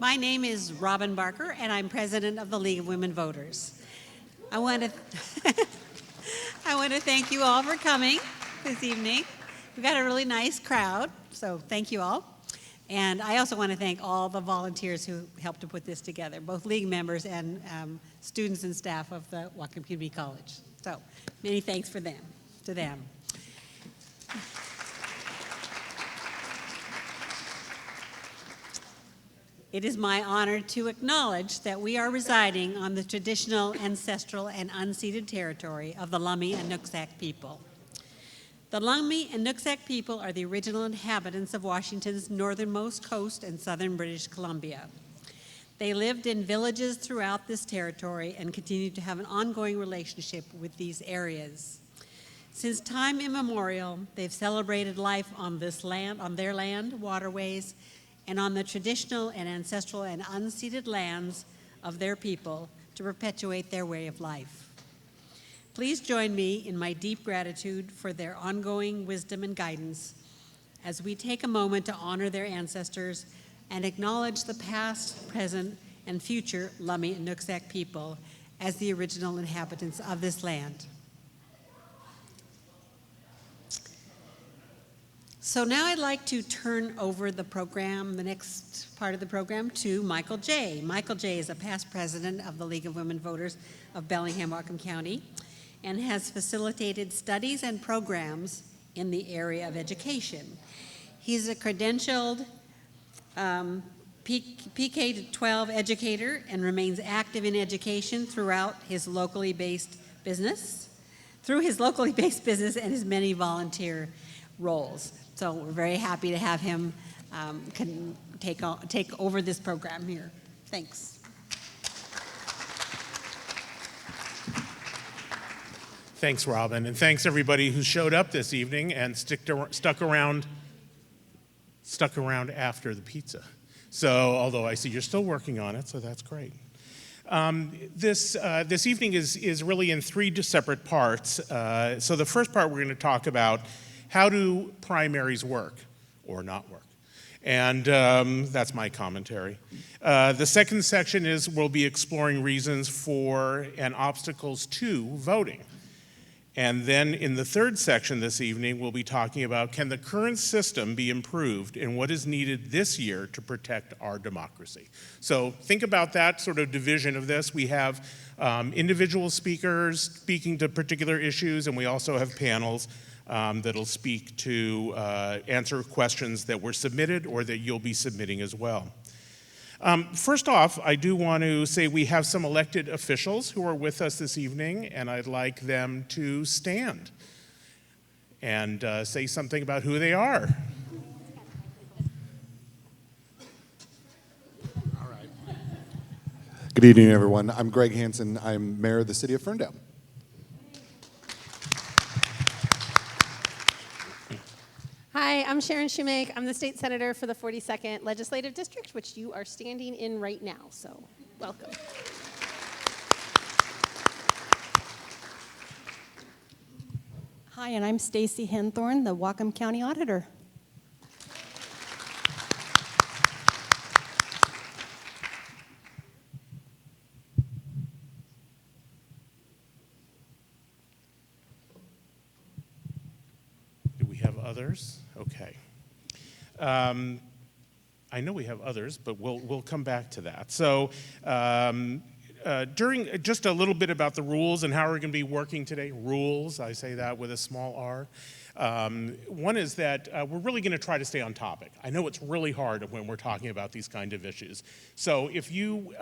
My name is Robin Barker, and I'm president of the League of Women Voters. I want to thank you all for coming this evening. We've got a really nice crowd, so thank you all. And I also want to thank all the volunteers who helped to put this together, both League members and students and staff of the Whatcom Community College. So many thanks to them. It is my honor to acknowledge that we are residing on the traditional, ancestral, and unceded territory of the Lummi and Nooksack people. The Lummi and Nooksack people are the original inhabitants of Washington's northernmost coast and southern British Columbia. They lived in villages throughout this territory and continue to have an ongoing relationship with these areas. Since time immemorial, they've celebrated life on this land, on their land, waterways, and on the traditional and ancestral and unceded lands of their people to perpetuate their way of life. Please join me in my deep gratitude for their ongoing wisdom and guidance as we take a moment to honor their ancestors and acknowledge the past, present, and future Lummi and Nooksack people as the original inhabitants of this land. So now I'd like to turn over the program, the next part of the program, to Michael J. Michael J. is a past president of the League of Women Voters of Bellingham-Whatcom County and has facilitated studies and programs in the area of education. He's a credentialed PK-12 educator and remains active in education throughout his locally based business, and his many volunteer roles. So we're very happy to have him take over this program here. Thanks. Thanks, Robin, and thanks everybody who showed up this evening and stuck around after the pizza. So, although I see you're still working on it, so that's great. This evening is really in three separate parts. So the first part we're going to talk about how do primaries work or not work? And that's my commentary. The second section we'll be exploring reasons for and obstacles to voting. And then in the third section this evening, we'll be talking about can the current system be improved and what is needed this year to protect our democracy. So think about that sort of division of this. We have individual speakers speaking to particular issues, and we also have panels that'll speak to answer questions that were submitted or that you'll be submitting as well. First off, I do want to say we have some elected officials who are with us this evening, and I'd like them to stand and say something about who they are. All right. Good evening, everyone. I'm Greg Hansen. I'm mayor of the city of Ferndale. Hi, I'm Sharon Shoemake. I'm the state senator for the 42nd Legislative District, which you are standing in right now, so welcome. Hi, and I'm Stacy Henthorne, the Whatcom County Auditor. Do we have others? Okay. I know we have others, but we'll come back to that. So during just a little bit about the rules and how we're going to be working today. Rules, I say that with a small r. One is that we're really going to try to stay on topic. I know it's really hard when we're talking about these kind of issues. So if you,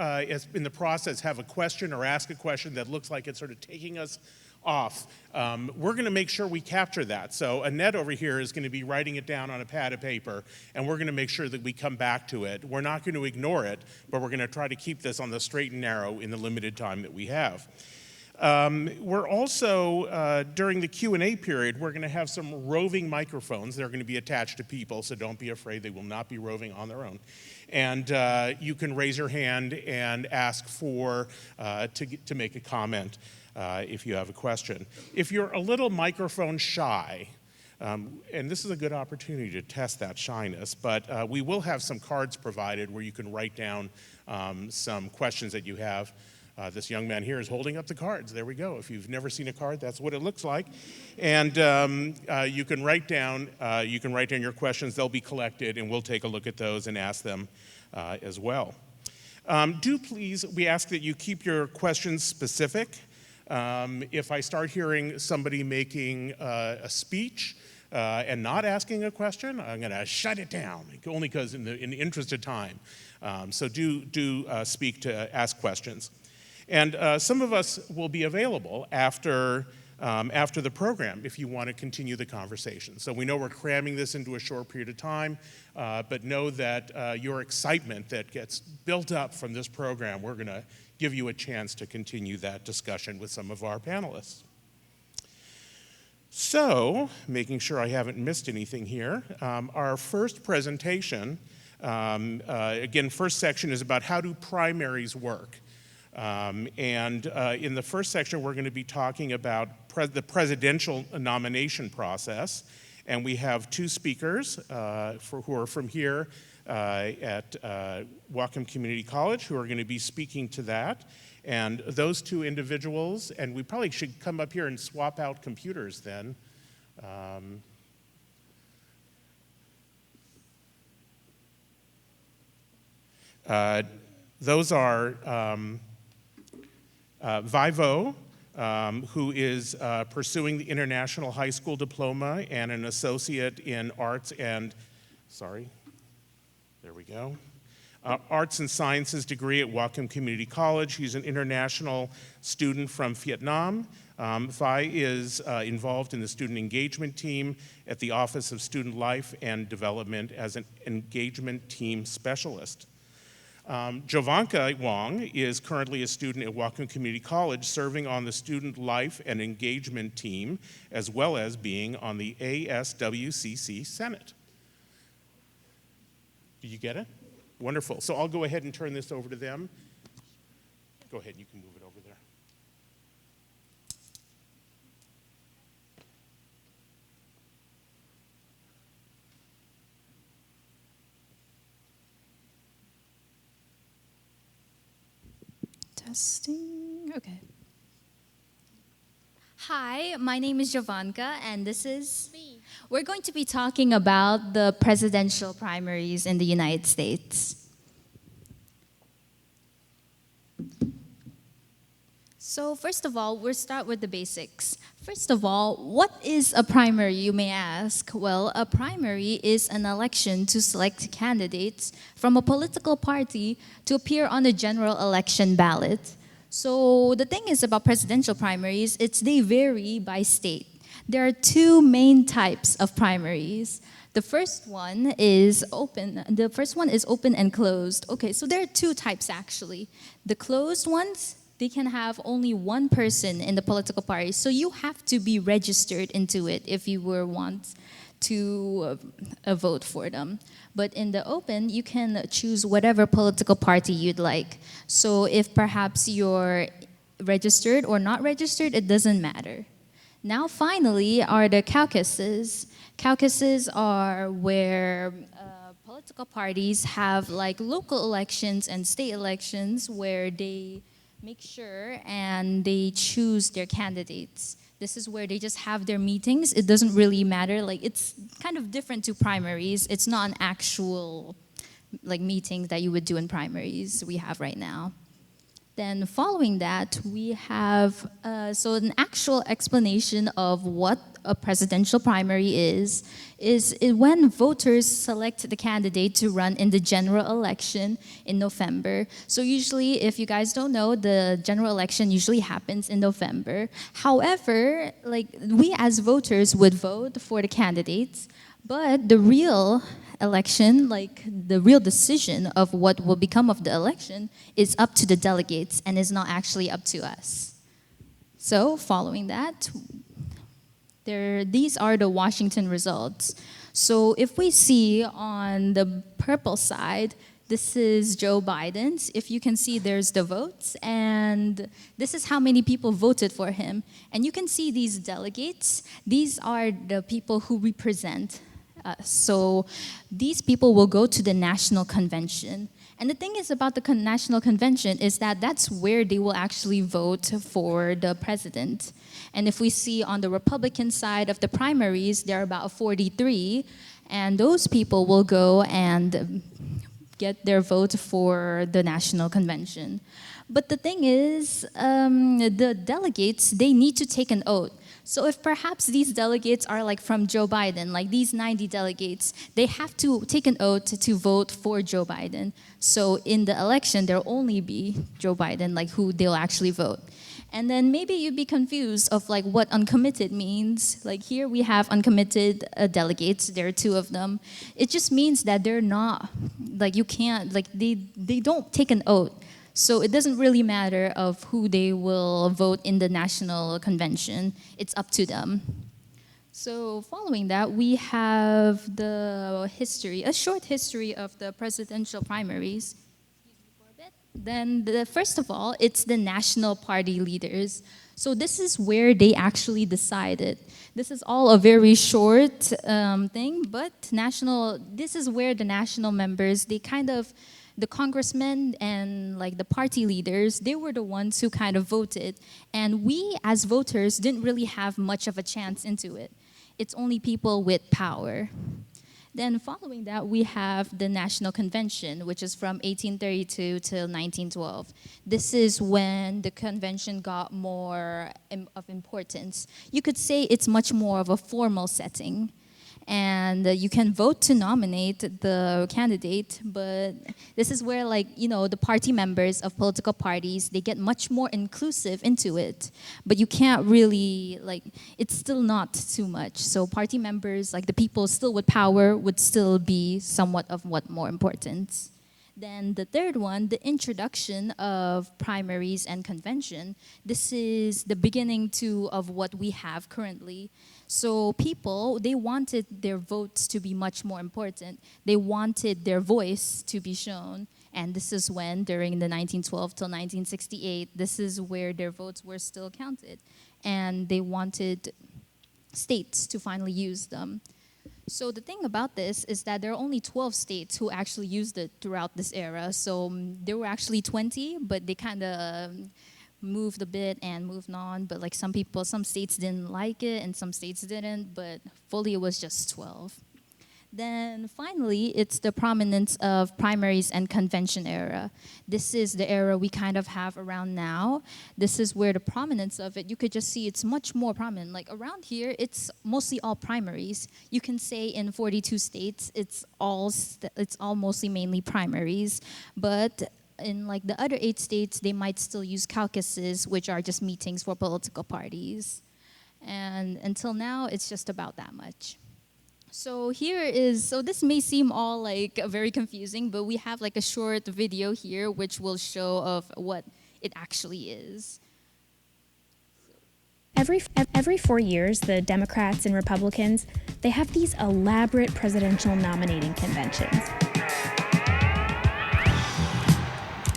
in the process, have a question or ask a question that looks like it's sort of taking us off, we're going to make sure we capture that. So Annette over here is going to be writing it down on a pad of paper, and we're going to make sure that we come back to it. We're not going to ignore it, but we're going to try to keep this on the straight and narrow in the limited time that we have. We're also, during the Q&A period, we're going to have some roving microphones. They're going to be attached to people, so don't be afraid. They will not be roving on their own. And you can raise your hand and ask to make a comment if you have a question. If you're a little microphone shy, And this is a good opportunity to test that shyness, but we will have some cards provided where you can write down some questions that you have. This young man here is holding up the cards. There we go. If you've never seen a card, that's what it looks like. And you can write down your questions. They'll be collected, and we'll take a look at those and ask them as well. We ask that you keep your questions specific. If I start hearing somebody making a speech and not asking a question, I'm going to shut it down, only because in the interest of time. So do speak to ask questions. And some of us will be available after the program if you want to continue the conversation. So we know we're cramming this into a short period of time, but know that your excitement that gets built up from this program, we're going to give you a chance to continue that discussion with some of our panelists. So, making sure I haven't missed anything here, our first presentation, again, first section is about how do primaries work. In the first section, we're going to be talking about the presidential nomination process. And we have two speakers who are from here at Whatcom Community College who are going to be speaking to that. And those two individuals, and we probably should come up here and swap out computers then. Those are Vivo, who is pursuing the International High School Diploma and an Associate in Arts and, Arts and Sciences degree at Whatcom Community College. He's an international student from Vietnam. Vi is involved in the student engagement team at the Office of Student Life and Development as an engagement team specialist. Jovanka Wong is currently a student at Whatcom Community College, serving on the Student Life and Engagement team, as well as being on the ASWCC Senate. Do you get it? Wonderful. So I'll go ahead and turn this over to them. Go ahead, you can move it over there. Testing, okay. Hi, my name is Jovanka, and this is me. We're going to be talking about the presidential primaries in the United States. So first of all, we'll start with the basics. First of all, what is a primary, you may ask? Well, a primary is an election to select candidates from a political party to appear on the general election ballot. So the thing is about presidential primaries, they vary by state. There are two main types of primaries. The first one is open. The first one is open and closed. Okay, so there are two types actually. The closed ones, they can have only one person in the political party. So you have to be registered into it if you want to vote for them. But in the open, you can choose whatever political party you'd like. So if perhaps you're registered or not registered, it doesn't matter. Now finally are the caucuses. Caucuses are where political parties have like local elections and state elections where they make sure and they choose their candidates. This is where they just have their meetings. It doesn't really matter. Like, it's kind of different to primaries. It's not an actual like meeting that you would do in primaries we have right now. Then following that, we have so an actual explanation of what a presidential primary is when voters select the candidate to run in the general election in November. So usually, if you guys don't know, the general election usually happens in November. However, like we as voters would vote for the candidates, but the real election, like the real decision of what will become of the election, is up to the delegates and is not actually up to us. So following that, these are the Washington results. So if we see on the purple side, This is Joe Biden's. If you can see, there's the votes, and this is how many people voted for him. And you can see these delegates. These are the people who represent us. So these people will go to the national convention. And the thing is about the national convention is that that's where they will actually vote for the president. And if we see on the Republican side of the primaries, there are about 43, and those people will go and get their vote for the national convention. But the thing is, the delegates, they need to take an oath. So if perhaps these delegates are like from Joe Biden, like these 90 delegates, they have to take an oath to vote for Joe Biden. So in the election, there'll only be Joe Biden, like who they'll actually vote. And then maybe you'd be confused of like what uncommitted means. Like here we have uncommitted delegates, there are 2 of them. It just means that they're not, like you can't, like they don't take an oath. So it doesn't really matter of who they will vote in the national convention. It's up to them. So following that, we have the history, a short history of the presidential primaries. Then, first of all, it's the national party leaders. So this is where they actually decided. This is all a very short thing, but this is where the national members, they kind of, the congressmen and like the party leaders, they were the ones who kind of voted. And we as voters didn't really have much of a chance into it. It's only people with power. Then following that, we have the National Convention, which is from 1832 till 1912. This is when the convention got more of importance. You could say it's much more of a formal setting. And you can vote to nominate the candidate, but this is where, like, you know, the party members of political parties, they get much more inclusive into it. But you can't really, like, it's still not too much. So party members, like the people still with power, would still be somewhat of what more importance. Then the third one, the introduction of primaries and convention. This is the beginning of what we have currently. So people, they wanted their votes to be much more important. They wanted their voice to be shown. And this is when, during the 1912 till 1968, this is where their votes were still counted. And they wanted states to finally use them. So the thing about this is that there are only 12 states who actually used it throughout this era. So there were actually 20, but they kind of moved a bit and moved on. But like some states didn't like it and some states didn't, but fully it was just 12. Then finally, it's the prominence of primaries and convention era. This is the era we kind of have around now. This is where the prominence of it, you could just see it's much more prominent. Like around here, it's mostly all primaries. You can say in 42 states, it's all mostly mainly primaries. But in like the other 8 states, they might still use caucuses, which are just meetings for political parties. And until now, it's just about that much. So this may seem all like very confusing, but we have like a short video here which will show of what it actually is. Every 4 years, the Democrats and Republicans, they have these elaborate presidential nominating conventions.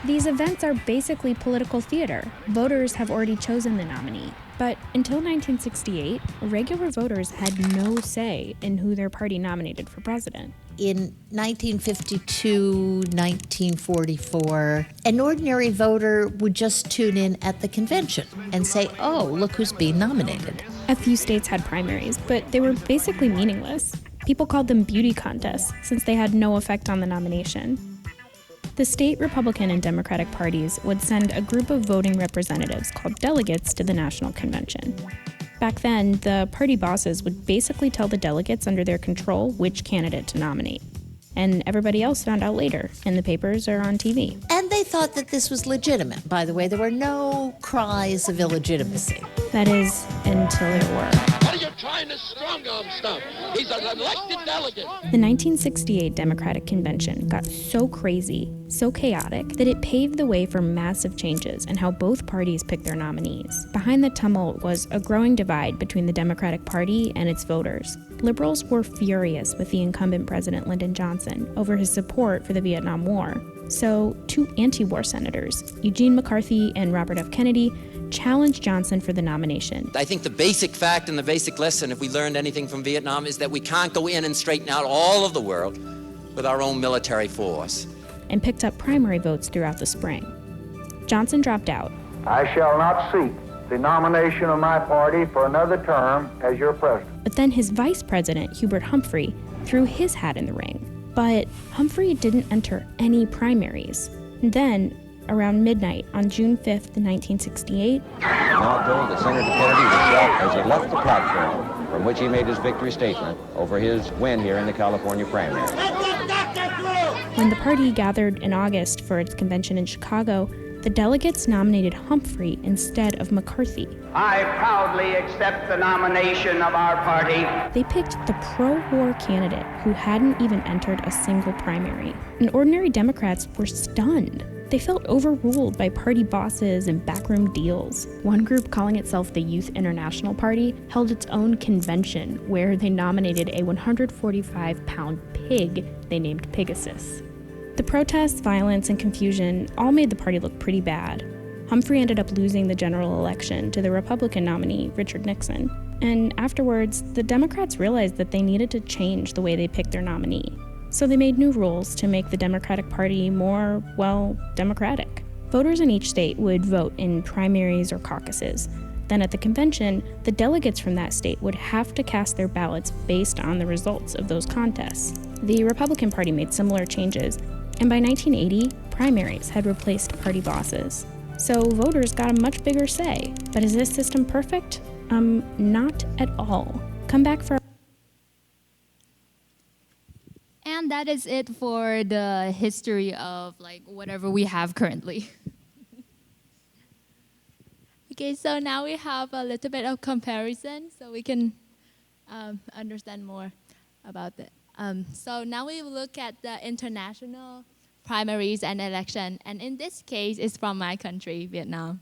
These events are basically political theater. Voters have already chosen the nominee. But until 1968, regular voters had no say in who their party nominated for president. In 1952, 1944, an ordinary voter would just tune in at the convention and say, oh, look who's being nominated. A few states had primaries, but they were basically meaningless. People called them beauty contests since they had no effect on the nomination. The state Republican and Democratic parties would send a group of voting representatives called delegates to the National Convention. Back then, the party bosses would basically tell the delegates under their control which candidate to nominate. And everybody else found out later, in the papers or on TV. And they thought that this was legitimate. By the way, there were no cries of illegitimacy. That is, until there were. What are you trying to strong-arm stuff? He's an elected delegate. The 1968 Democratic Convention got so crazy, so chaotic, that it paved the way for massive changes in how both parties picked their nominees. Behind the tumult was a growing divide between the Democratic Party and its voters. Liberals were furious with the incumbent President Lyndon Johnson over his support for the Vietnam War. So, two anti-war senators, Eugene McCarthy and Robert F. Kennedy, challenged Johnson for the nomination. I think the basic fact and the basic lesson, if we learned anything from Vietnam, is that we can't go in and straighten out all of the world with our own military force. And picked up primary votes throughout the spring. Johnson dropped out. I shall not seek the nomination of my party for another term as your president. But then his vice president, Hubert Humphrey, threw his hat in the ring. But Humphrey didn't enter any primaries. And then, around midnight on June 5th, 1968, now told that Senator Kennedy was shot as he left the platform from which he made his victory statement over his win here in the California primary. When the party gathered in August for its convention in Chicago, the delegates nominated Humphrey instead of McCarthy. I proudly accept the nomination of our party. They picked the pro-war candidate who hadn't even entered a single primary. And ordinary Democrats were stunned. They felt overruled by party bosses and backroom deals. One group, calling itself the Youth International Party, held its own convention where they nominated a 145-pound pig they named Pegasus. The protests, violence, and confusion all made the party look pretty bad. Humphrey ended up losing the general election to the Republican nominee, Richard Nixon. And afterwards, the Democrats realized that they needed to change the way they picked their nominee. So they made new rules to make the Democratic Party more, well, democratic. Voters in each state would vote in primaries or caucuses. Then at the convention, the delegates from that state would have to cast their ballots based on the results of those contests. The Republican Party made similar changes, and by 1980, primaries had replaced party bosses. So voters got a much bigger say. But is this system perfect? Not at all. Come back for... And that is it for the history of like whatever we have currently. Okay, so now we have a little bit of comparison so we can understand more about it. So now we will look at the international primaries and election, and in this case, it's from my country, Vietnam.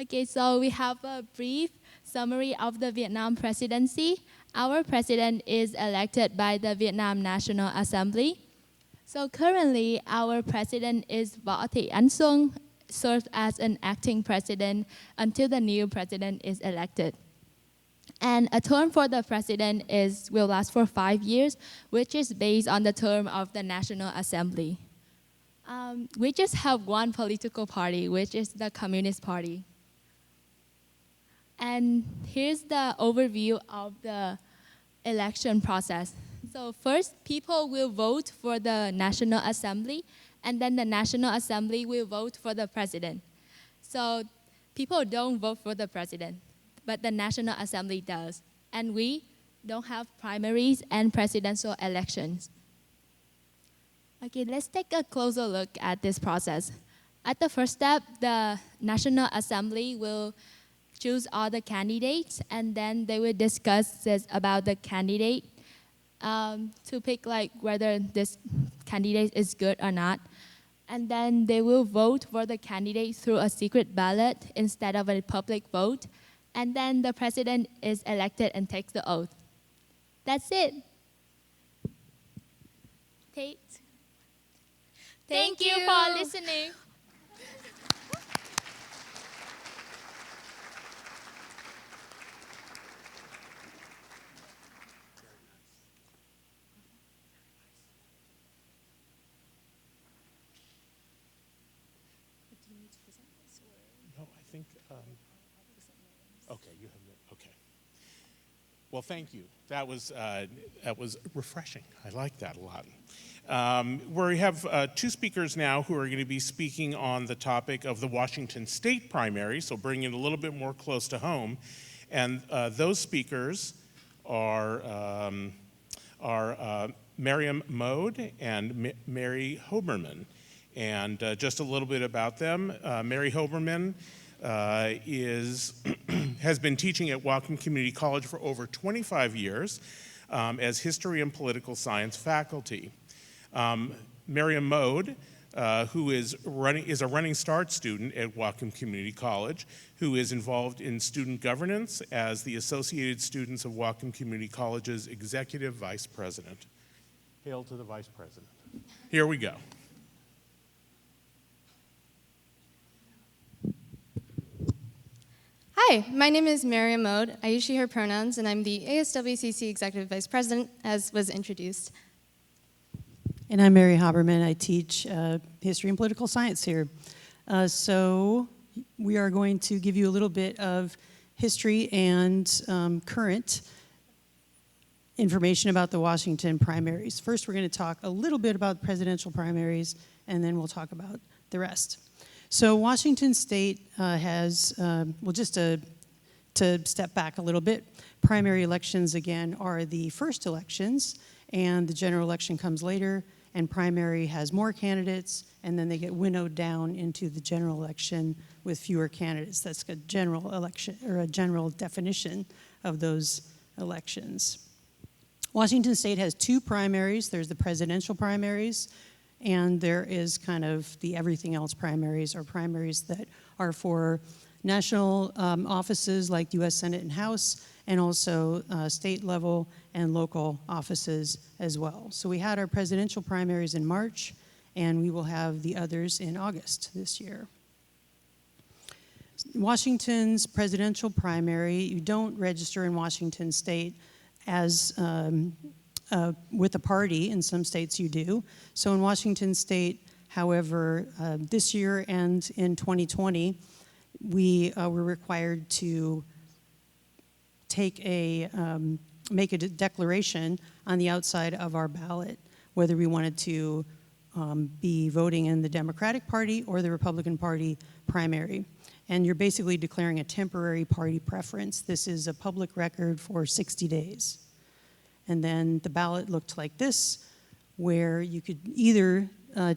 Okay, so we have a brief summary of the Vietnam presidency. Our president is elected by the Vietnam National Assembly. So currently, our president is Vo Thị Anh Xuân, serves as an acting president until the new president is elected. And a term for the president will last for 5 years, which is based on the term of the National Assembly. We just have one political party, which is the Communist Party. And here's the overview of the election process. So first, people will vote for the National Assembly, and then the National Assembly will vote for the president. So people don't vote for the president, but the National Assembly does. And we don't have primaries and presidential elections. Okay, let's take a closer look at this process. At the first step, the National Assembly will choose all the candidates, and then they will discuss about the candidate to pick like whether this candidate is good or not. And then they will vote for the candidate through a secret ballot instead of a public vote. And then the president is elected and takes the oath. That's it. Thank you for listening. No, I think, okay, you have it, okay. Well, thank you. That was refreshing. I like that a lot. We have two speakers now who are going to be speaking on the topic of the Washington State primary, so bringing it a little bit more close to home. And those speakers are Miriam Mode and Mary Hoberman. And just a little bit about them. Mary Hoberman has been teaching at Whatcom Community College for over 25 years as history and political science faculty. Miriam Mode who is a Running Start student at Whatcom Community College, who is involved in student governance as the Associated Students of Whatcom Community College's Executive Vice President. Hail to the Vice President. Here we go. Hi, my name is Miriam Mode. I use she, her pronouns, and I'm the ASWCC Executive Vice President, as was introduced. And I'm Mary Haberman. I teach history and political science here. So we are going to give you a little bit of history and current information about the Washington primaries. First, we're going to talk a little bit about presidential primaries, and then we'll talk about the rest. So Washington State has, well, just to step back a little bit, primary elections, again, are the first elections, and the general election comes later, and primary has more candidates, and then they get winnowed down into the general election with fewer candidates. That's a general election, or a general definition of those elections. Washington State has two primaries. There's the presidential primaries, and there is kind of the everything else primaries, or primaries that are for national offices like U.S. Senate and House, and also state level and local offices as well. So we had our presidential primaries in March, and we will have the others in August this year. Washington's presidential primary, you don't register in Washington State as with a party. In some states you do. So in Washington State, however, this year and in 2020, we were required to take make a declaration on the outside of our ballot whether we wanted to be voting in the Democratic Party or the Republican Party primary. And you're basically declaring a temporary party preference. This is a public record for 60 days. And then the ballot looked like this, where you could either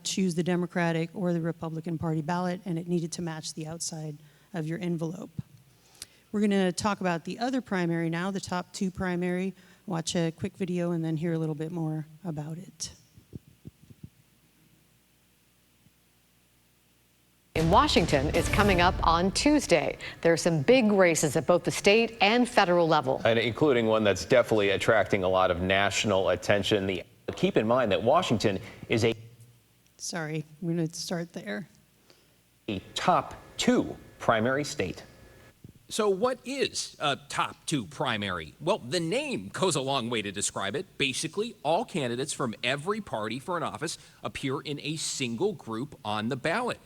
choose the Democratic or the Republican Party ballot, and it needed to match the outside of your envelope. We're going to talk about the other primary now, the top two primary. Watch a quick video and then hear a little bit more about it. In Washington is coming up on Tuesday. There are some big races at both the state and federal level. And including one that's definitely attracting a lot of national attention. Keep in mind that Washington is a... Sorry, we're going to start there. A top two primary state. So what is a top two primary? Well, the name goes a long way to describe it. Basically, all candidates from every party for an office appear in a single group on the ballot.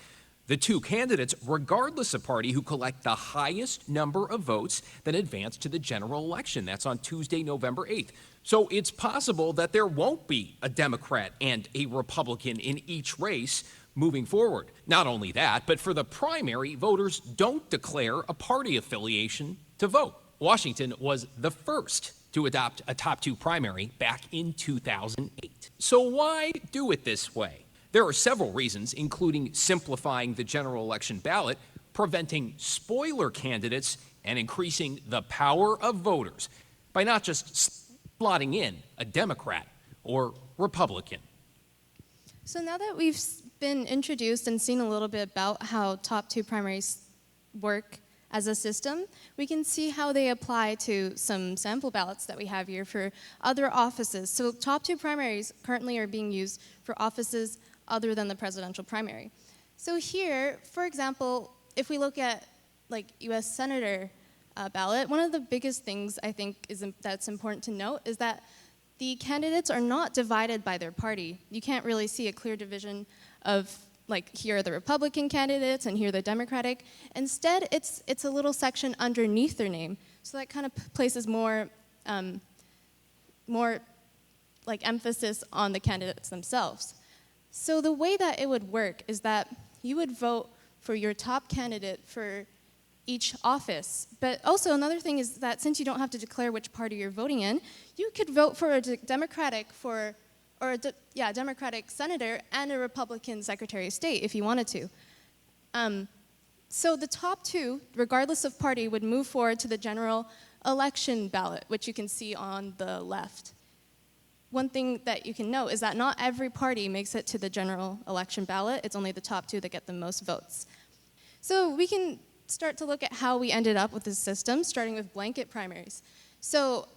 The two candidates, regardless of party, who collect the highest number of votes then advance to the general election. That's on Tuesday, November 8th. So it's possible that there won't be a Democrat and a Republican in each race moving forward. Not only that, but for the primary, voters don't declare a party affiliation to vote. Washington was the first to adopt a top two primary back in 2008. So why do it this way? There are several reasons, including simplifying the general election ballot, preventing spoiler candidates, and increasing the power of voters by not just slotting in a Democrat or Republican. So now that we've been introduced and seen a little bit about how top two primaries work as a system, we can see how they apply to some sample ballots that we have here for other offices. So top two primaries currently are being used for offices other than the presidential primary. So here, for example, if we look at like U.S. Senator ballot, one of the biggest things I think that's important to note is that the candidates are not divided by their party. You can't really see a clear division of like here are the Republican candidates and here are the Democratic. Instead, it's a little section underneath their name. So that kind of places more like emphasis on the candidates themselves. So the way that it would work is that you would vote for your top candidate for each office. But also another thing is that since you don't have to declare which party you're voting in, you could vote for a Democratic senator and a Republican Secretary of State if you wanted to. So the top two, regardless of party, would move forward to the general election ballot, which you can see on the left. one thing that you can note is that not every party makes it to the general election ballot. It's only the top 2 that get the most votes. So we can start to look at how we ended up with this system, starting with blanket primaries. So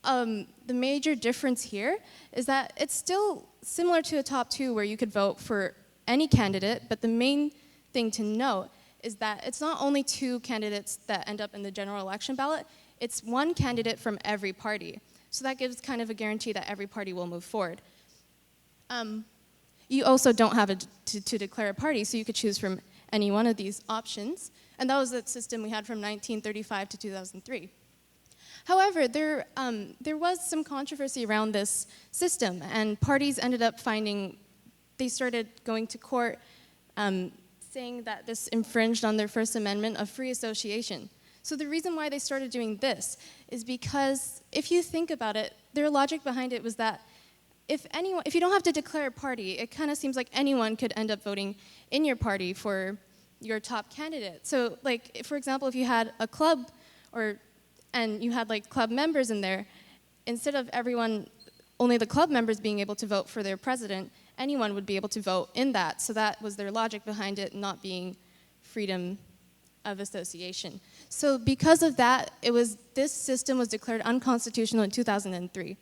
the major difference here is that it's still similar to a top 2 where you could vote for any candidate, but the main thing to note is that it's not only 2 candidates that end up in the general election ballot, it's 1 candidate from every party. So that gives kind of a guarantee that every party will move forward. You also don't have to declare a party, so you could choose from any one of these options. And that was the system we had from 1935 to 2003. However, there was some controversy around this system, and parties ended up they started going to court saying that this infringed on their First Amendment of free association. So the reason why they started doing this is because if you think about it, their logic behind it was that if you don't have to declare a party, it kind of seems like anyone could end up voting in your party for your top candidate. So like, for example, if you had a club and you had like club members in there, instead of only the club members being able to vote for their president, anyone would be able to vote in that. So that was their logic behind it not being freedom of association. So because of that, this system was declared unconstitutional in 2003.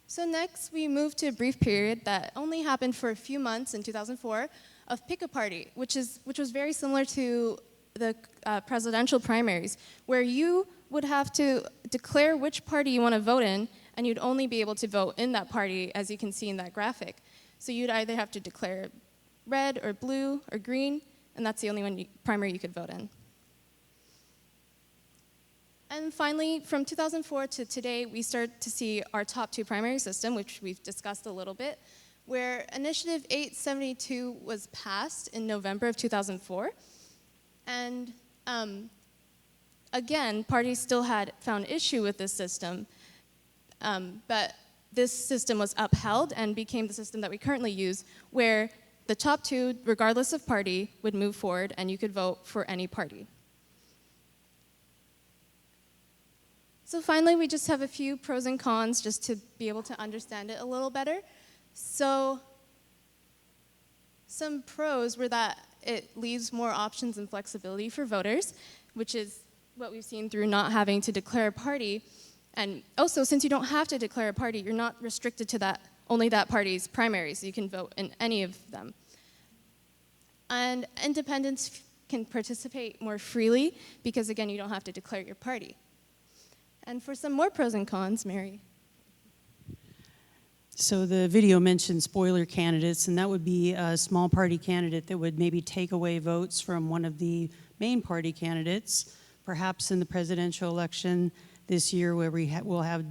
So next, we moved to a brief period that only happened for a few months in 2004 of pick a party, which was very similar to the presidential primaries, where you would have to declare which party you want to vote in, and you'd only be able to vote in that party, as you can see in that graphic. So you'd either have to declare red or blue or green, and that's the only primary you could vote in. And finally, from 2004 to today, we start to see our top 2 primary system, which we've discussed a little bit, where Initiative 872 was passed in November of 2004. And again, parties still had found issue with this system, but this system was upheld and became the system that we currently use, where the top 2, regardless of party, would move forward and you could vote for any party. So finally, we just have a few pros and cons just to be able to understand it a little better. So some pros were that it leaves more options and flexibility for voters, which is what we've seen through not having to declare a party. And also, since you don't have to declare a party, you're not restricted to only that party's primaries. You can vote in any of them. And independents can participate more freely because, again, you don't have to declare your party. And for some more pros and cons, Mary. So the video mentioned spoiler candidates, and that would be a small party candidate that would maybe take away votes from one of the main party candidates, perhaps in the presidential election this year where we'll have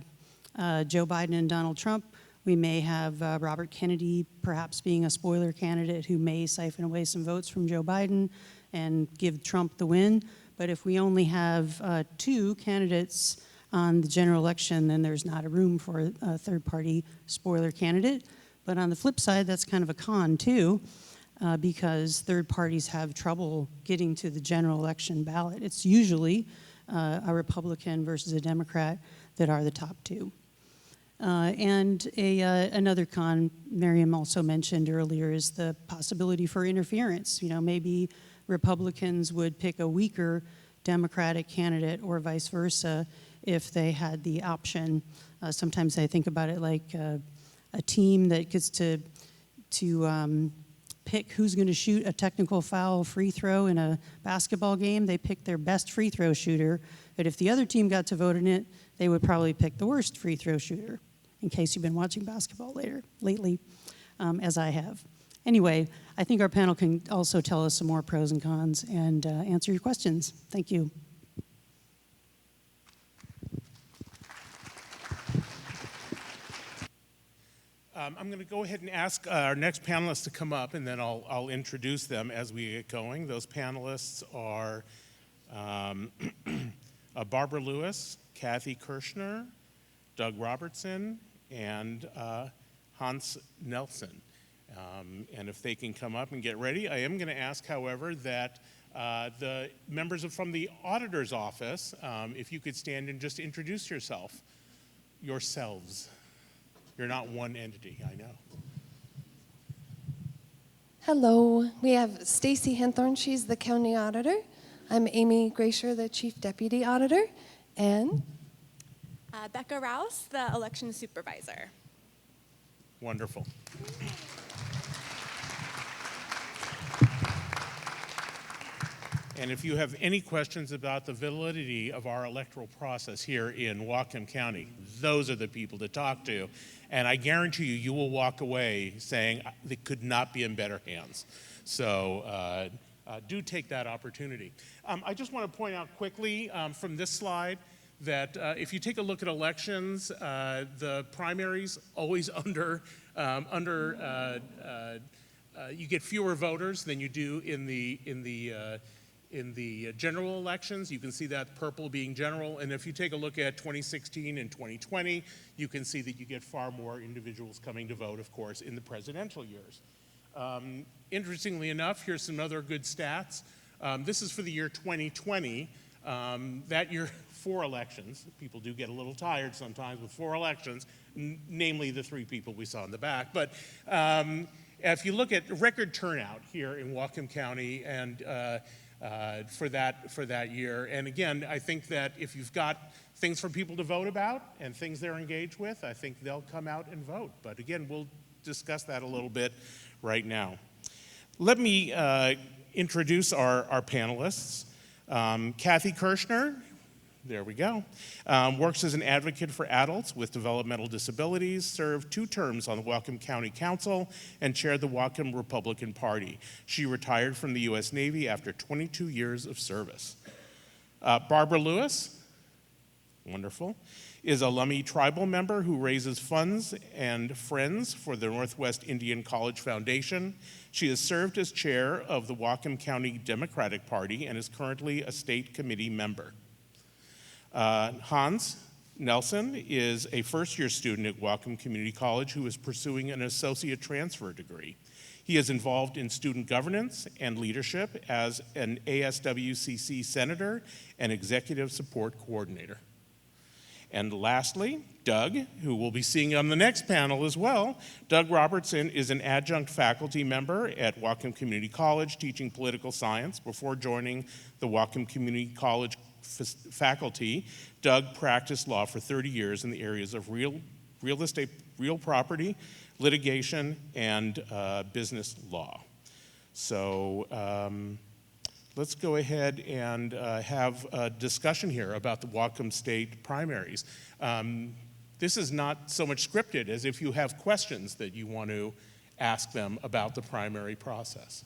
Joe Biden and Donald Trump. We may have Robert Kennedy perhaps being a spoiler candidate who may siphon away some votes from Joe Biden and give Trump the win. But if we only have 2 candidates on the general election, then there's not a room for a third-party spoiler candidate. But on the flip side, that's kind of a con too, because third parties have trouble getting to the general election ballot. It's usually a Republican versus a Democrat that are the top 2. And another con Miriam also mentioned earlier is the possibility for interference. You know, maybe Republicans would pick a weaker Democratic candidate or vice versa if they had the option. Sometimes I think about it like a team that gets to pick who's going to shoot a technical foul free throw in a basketball game. They pick their best free throw shooter, but if the other team got to vote in it, they would probably pick the worst free throw shooter, in case you've been watching basketball lately, as I have. Anyway, I think our panel can also tell us some more pros and cons and answer your questions. Thank you. I'm going to go ahead and ask our next panelists to come up, and then I'll introduce them as we get going. Those panelists are Barbara Lewis, Kathy Kirschner, Doug Robertson, and Hans Nelson. And if they can come up and get ready, I am going to ask, however, that the members from the auditor's office, if you could stand and just introduce yourself. yourselves. You're not one entity, I know. Hello, we have Stacy Henthorn, she's the county auditor. I'm Amy Gracier, the chief deputy auditor, and Becca Rouse, the election supervisor. Wonderful. And if you have any questions about the validity of our electoral process here in Whatcom County, those are the people to talk to. And I guarantee you, you will walk away saying they could not be in better hands. So do take that opportunity. I just want to point out quickly from this slide that if you take a look at elections, the primaries always you get fewer voters than you do in the general elections. You can see that purple being general, and if you take a look at 2016 and 2020, you can see that you get far more individuals coming to vote, of course, in the presidential years. Interestingly enough, here's some other good stats. This is for the year 2020. That year, 4 elections. People do get a little tired sometimes with 4 elections, namely the 3 people we saw in the back. But if you look at record turnout here in Whatcom County and for that year, and again, I think that if you've got things for people to vote about and things they're engaged with, I think they'll come out and vote. But again, we'll discuss that a little bit right now. Let me introduce our panelists. Kathy Kirschner, there we go, works as an advocate for adults with developmental disabilities, served 2 terms on the Whatcom County Council, and chaired the Whatcom Republican Party. She retired from the U.S. Navy after 22 years of service. Barbara Lewis, wonderful, is a Lummi tribal member who raises funds and friends for the Northwest Indian College Foundation. She has served as chair of the Whatcom County Democratic Party and is currently a state committee member. Hans Nelson is a first-year student at Whatcom Community College who is pursuing an associate transfer degree. He is involved in student governance and leadership as an ASWCC senator and executive support coordinator. And lastly, Doug, who we'll be seeing on the next panel as well. Doug Robertson is an adjunct faculty member at Whatcom Community College teaching political science. Before joining the Whatcom Community College faculty, Doug practiced law for 30 years in the areas of real estate, real property, litigation, and business law. So let's go ahead and have a discussion here about the Whatcom State primaries. This is not so much scripted as if you have questions that you want to ask them about the primary process.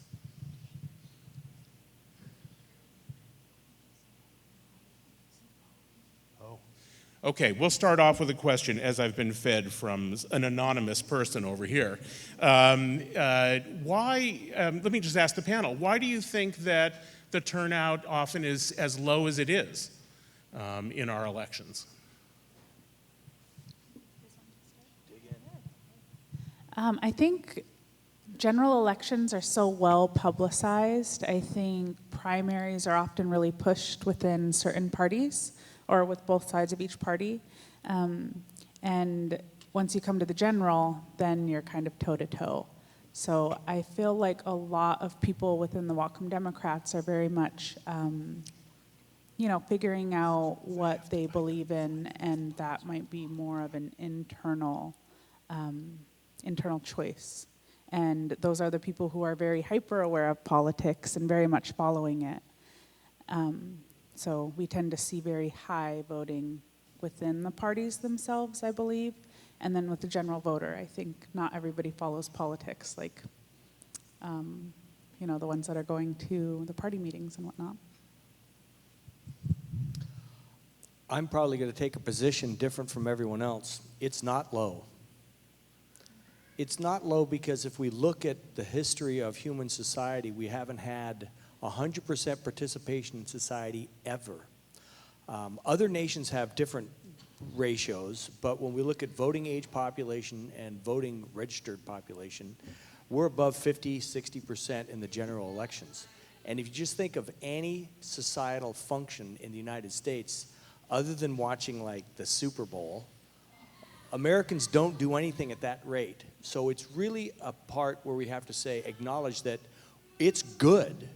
Okay, we'll start off with a question as I've been fed from an anonymous person over here. Let me just ask the panel, why do you think that the turnout often is as low as it is in our elections? I think general elections are so well publicized. I think primaries are often really pushed within certain parties or with both sides of each party. And once you come to the general, then you're kind of toe-to-toe. So I feel like a lot of people within the Whatcom Democrats are very much, figuring out what they believe in, and that might be more of an internal choice. And those are the people who are very hyper aware of politics and very much following it. So we tend to see very high voting within the parties themselves, I believe. And then with the general voter, I think not everybody follows politics, like, the ones that are going to the party meetings and whatnot. I'm probably going to take a position different from everyone else. It's not low. It's not low because if we look at the history of human society, we haven't had 100% participation in society ever. Other nations have different ratios, but when we look at voting age population and voting registered population, we're above 50, 60% in the general elections. And if you just think of any societal function in the United States, other than watching like the Super Bowl Americans don't do anything at that rate. So it's really a part where we have to say, acknowledge that it's good,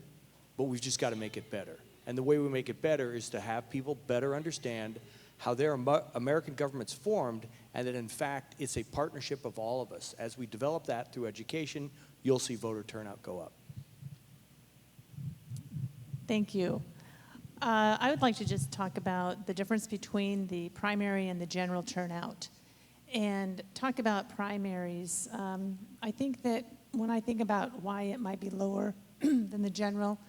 but we've just got to make it better. And the way we make it better is to have people better understand how their American government's formed, and that in fact it's a partnership of all of us. As we develop that through education, you'll see voter turnout go up. Thank you. I would like to just talk about the difference between the primary and the general turnout, and talk about primaries. I think that when I think about why it might be lower than the general,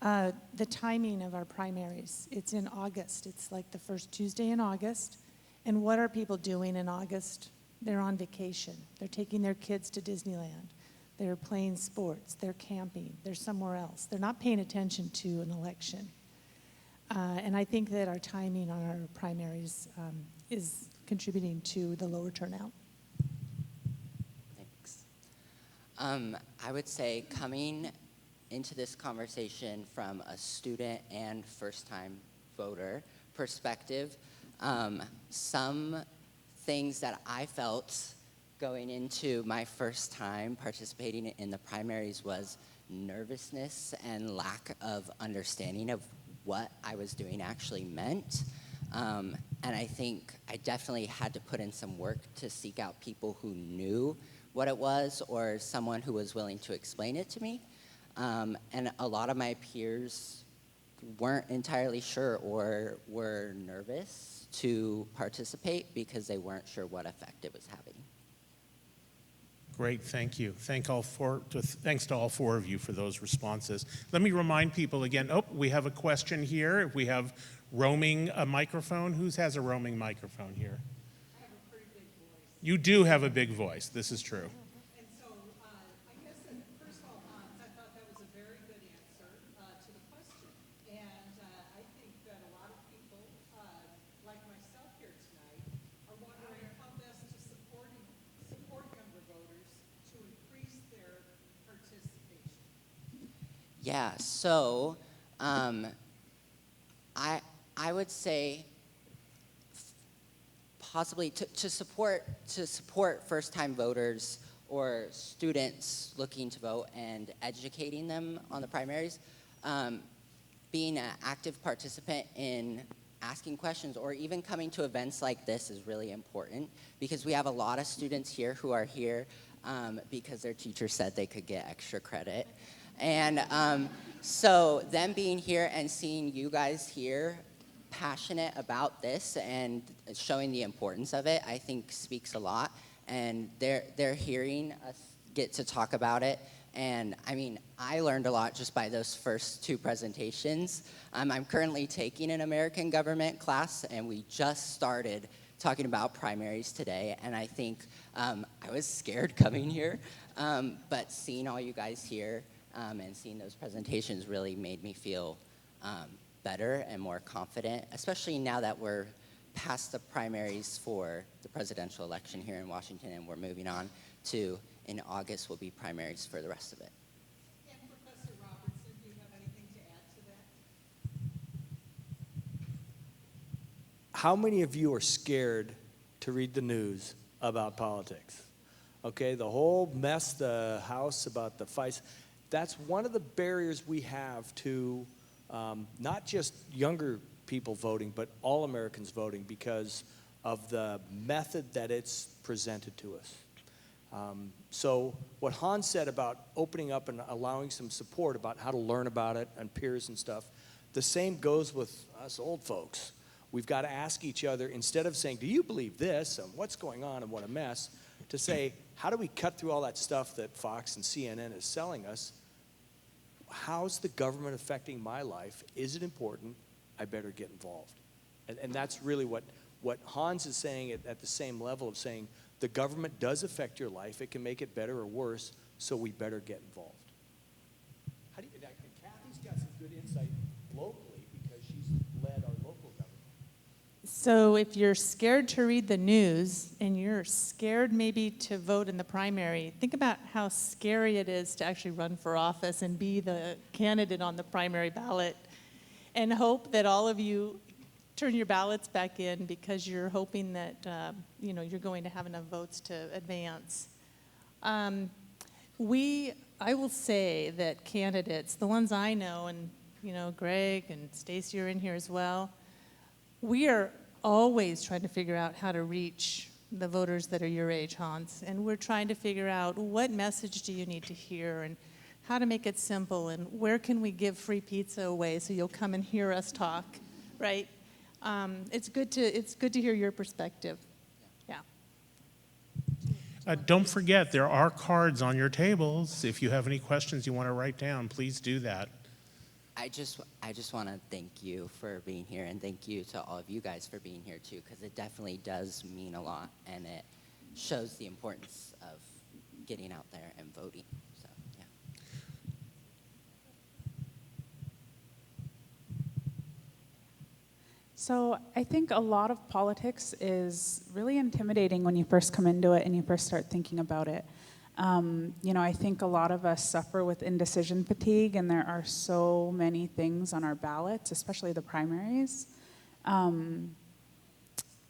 the timing of our primaries. It's in August. It's like the first Tuesday in August. And what are people doing in August? They're on vacation. They're taking their kids to Disneyland. They're playing sports. They're camping. They're somewhere else. They're not paying attention to an election. And I think that our timing on our primaries is contributing to the lower turnout. Thanks. I would say coming into this conversation from a student and first-time voter perspective, some things that I felt going into my first time participating in the primaries was nervousness and lack of understanding of what I was doing actually meant. And I think I definitely had to put in some work to seek out people who knew what it was or someone who was willing to explain it to me. And a lot of my peers weren't entirely sure or were nervous to participate because they weren't sure what effect it was having. Great, thank you. Thanks to all four of you for those responses. Let me remind people again, we have a question here. We have roaming a microphone. Who has a roaming microphone here? I have a pretty big voice. You do have a big voice, this is true. And so I guess that first of all, I thought that was a very good answer to the question. And I think that a lot of people, like myself here tonight, are wondering how best to support younger voters to increase their participation. Yeah, so I would say possibly to support first-time voters or students looking to vote and educating them on the primaries, being an active participant in asking questions or even coming to events like this is really important because we have a lot of students here who are here because their teacher said they could get extra credit. And so them being here and seeing you guys here passionate about this and showing the importance of it, I think speaks a lot. And they're hearing us get to talk about it. And I mean, I learned a lot just by those first two presentations. I'm currently taking an American government class, and we just started talking about primaries today. And I think I was scared coming here, but seeing all you guys here and seeing those presentations really made me feel better and more confident, especially now that we're past the primaries for the presidential election here in Washington and we're moving on to, in August, will be primaries for the rest of it. And Professor Robertson, do you have anything to add to that? How many of you are scared to read the news about politics? Okay, the whole mess, the House about the fights, that's one of the barriers we have to not just younger people voting, but all Americans voting because of the method that it's presented to us. So what Hans said about opening up and allowing some support about how to learn about it and peers and stuff, the same goes with us old folks. We've got to ask each other, instead of saying, do you believe this, and what's going on and what a mess, to say, how do we cut through all that stuff that Fox and CNN is selling us? How's the government affecting my life? Is it important? I better get involved. And that's really what Hans is saying at the same level of saying the government does affect your life. It can make it better or worse, so we better get involved. Kathy's got some good insight locally because she's led our local government. So if you're scared to read the news and you're scared maybe to vote in the primary, think about how scary it is to actually run for office and be the candidate on the primary ballot, and hope that all of you turn your ballots back in because you're hoping that, you're going to have enough votes to advance. I will say that candidates, the ones I know, and, Greg and Stacy are in here as well, we are always trying to figure out how to reach the voters that are your age, Hans. And we're trying to figure out what message do you need to hear and how to make it simple and where can we give free pizza away so you'll come and hear us talk, right? It's good to hear your perspective. Yeah. Don't forget, there are cards on your tables. If you have any questions you want to write down, please do that. I just want to thank you for being here, and thank you to all of you guys for being here too, because it definitely does mean a lot, and it shows the importance of getting out there and voting. So, yeah. So I think a lot of politics is really intimidating when you first come into it and you first start thinking about it. I think a lot of us suffer with indecision fatigue, and there are so many things on our ballots, especially the primaries.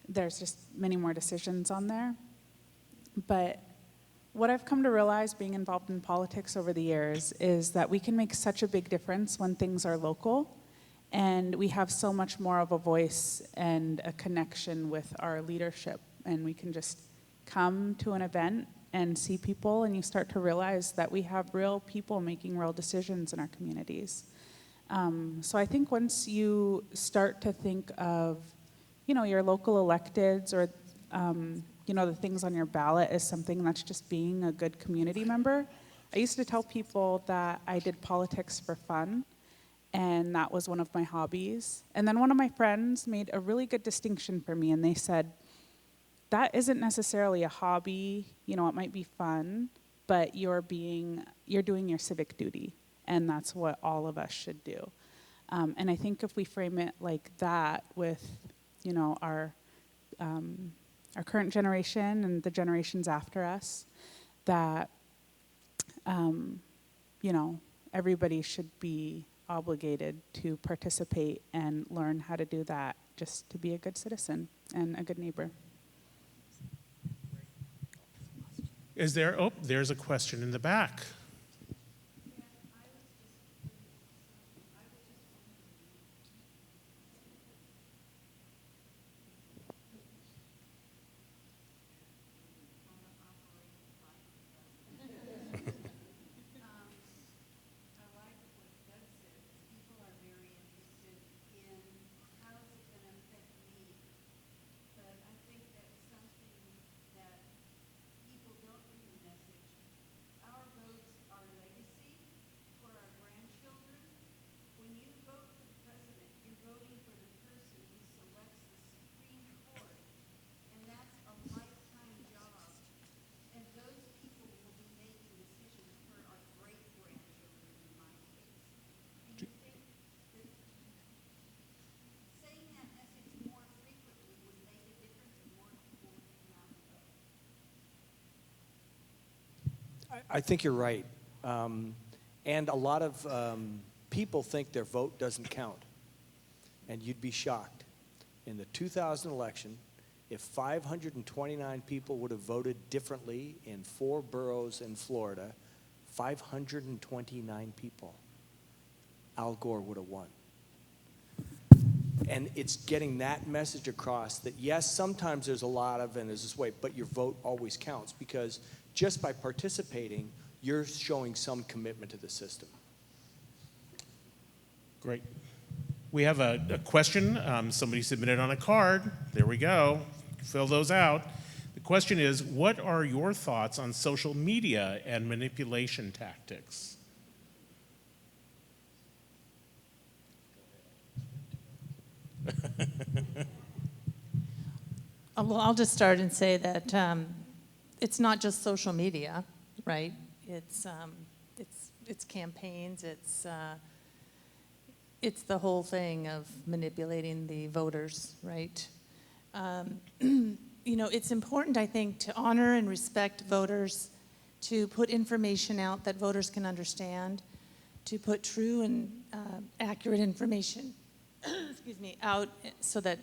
There's just many more decisions on there. But what I've come to realize being involved in politics over the years is that we can make such a big difference when things are local, and we have so much more of a voice and a connection with our leadership, and we can just come to an event and see people, and you start to realize that we have real people making real decisions in our communities. So I think once you start to think of, your local electeds or, the things on your ballot as something that's just being a good community member. I used to tell people that I did politics for fun, and that was one of my hobbies. And then one of my friends made a really good distinction for me, and they said, that isn't necessarily a hobby, it might be fun, but you're doing your civic duty, and that's what all of us should do. And I think if we frame it like that with, our current generation and the generations after us, that, everybody should be obligated to participate and learn how to do that just to be a good citizen and a good neighbor. There's a question in the back. I think you're right. And a lot of people think their vote doesn't count. And you'd be shocked. In the 2000 election, if 529 people would have voted differently in 4 boroughs in Florida, 529 people, Al Gore would have won. And it's getting that message across that, yes, sometimes there's a lot of, and there's this way, but your vote always counts, because just by participating, you're showing some commitment to the system. Great. We have a question. Somebody submitted on a card. There we go. Fill those out. The question is, what are your thoughts on social media and manipulation tactics? Well, I'll just start and say that it's not just social media, right? It's campaigns. It's the whole thing of manipulating the voters, right? It's important, I think, to honor and respect voters, to put information out that voters can understand, to put true and accurate information excuse me, out so that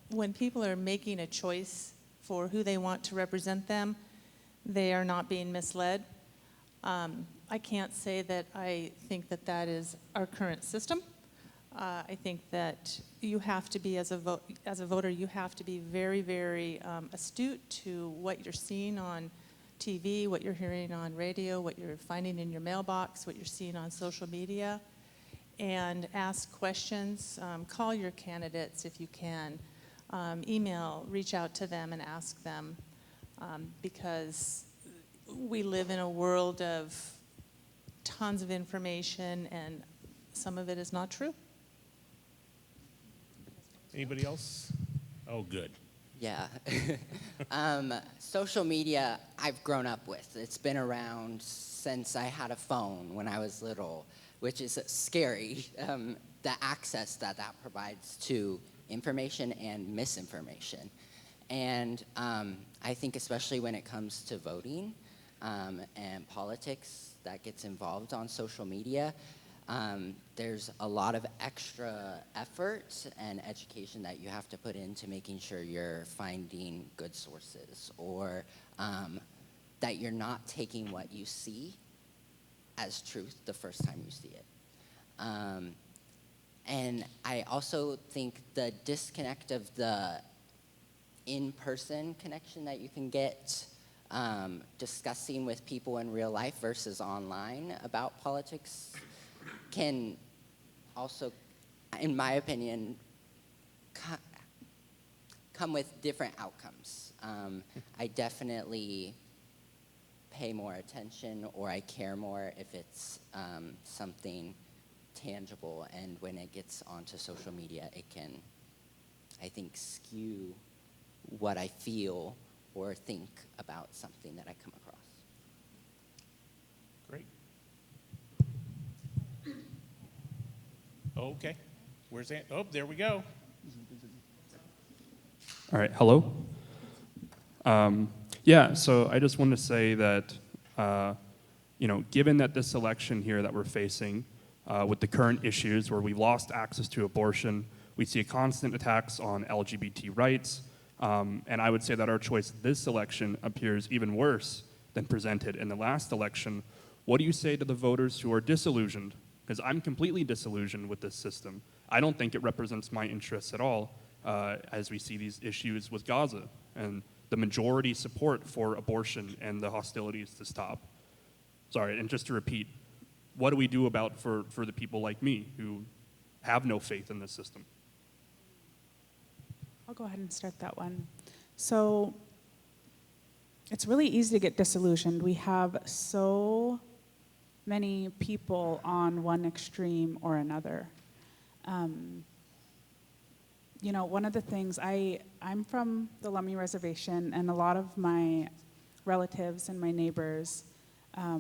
when people are making a choice for who they want to represent them, they are not being misled. I can't say that I think that that is our current system. I think that you have to be, as a voter, you have to be very, very astute to what you're seeing on TV, what you're hearing on radio, what you're finding in your mailbox, what you're seeing on social media, and ask questions. Call your candidates if you can. Email, reach out to them and ask them, because we live in a world of tons of information and some of it is not true. Anybody else? Oh, good. Yeah. Social media I've grown up with. It's been around since I had a phone when I was little, which is scary, the access that provides to information and misinformation. And I think especially when it comes to voting and politics that gets involved on social media, there's a lot of extra effort and education that you have to put into making sure you're finding good sources, or that you're not taking what you see as truth the first time you see it. And I also think the disconnect of the in-person connection that you can get discussing with people in real life versus online about politics can also, in my opinion, come with different outcomes. I definitely pay more attention, or I care more if it's something tangible, and when it gets onto social media, it can, I think, skew what I feel or think about something that I come across. Great. Okay. Where's that? Oh, there we go. All right, hello. Yeah, so I just want to say that, given that this election here that we're facing with the current issues where we've lost access to abortion, we see constant attacks on LGBT rights, and I would say that our choice this election appears even worse than presented in the last election. What do you say to the voters who are disillusioned? Because I'm completely disillusioned with this system. I don't think it represents my interests at all, as we see these issues with Gaza and the majority support for abortion and the hostilities to stop. Sorry, and just to repeat, what do we do about for the people like me who have no faith in this system? I'll go ahead and start that one. So it's really easy to get disillusioned. We have so many people on one extreme or another. One of the things, I'm from the Lummi Reservation, and a lot of my relatives and my neighbors, are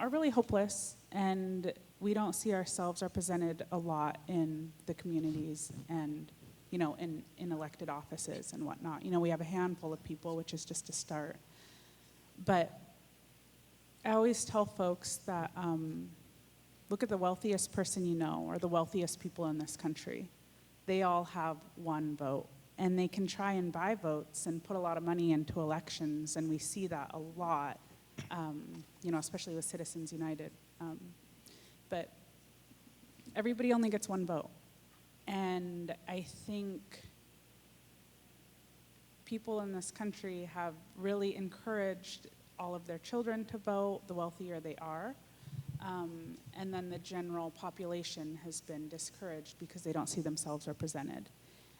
really hopeless, and we don't see ourselves represented a lot in the communities and, in elected offices and whatnot. We have a handful of people, which is just a start. But I always tell folks that look at the wealthiest person you know, or the wealthiest people in this country. They all have one vote, and they can try and buy votes and put a lot of money into elections, and we see that a lot, especially with Citizens United. But everybody only gets one vote, and I think people in this country have really encouraged all of their children to vote, the wealthier they are. And then the general population has been discouraged because they don't see themselves represented.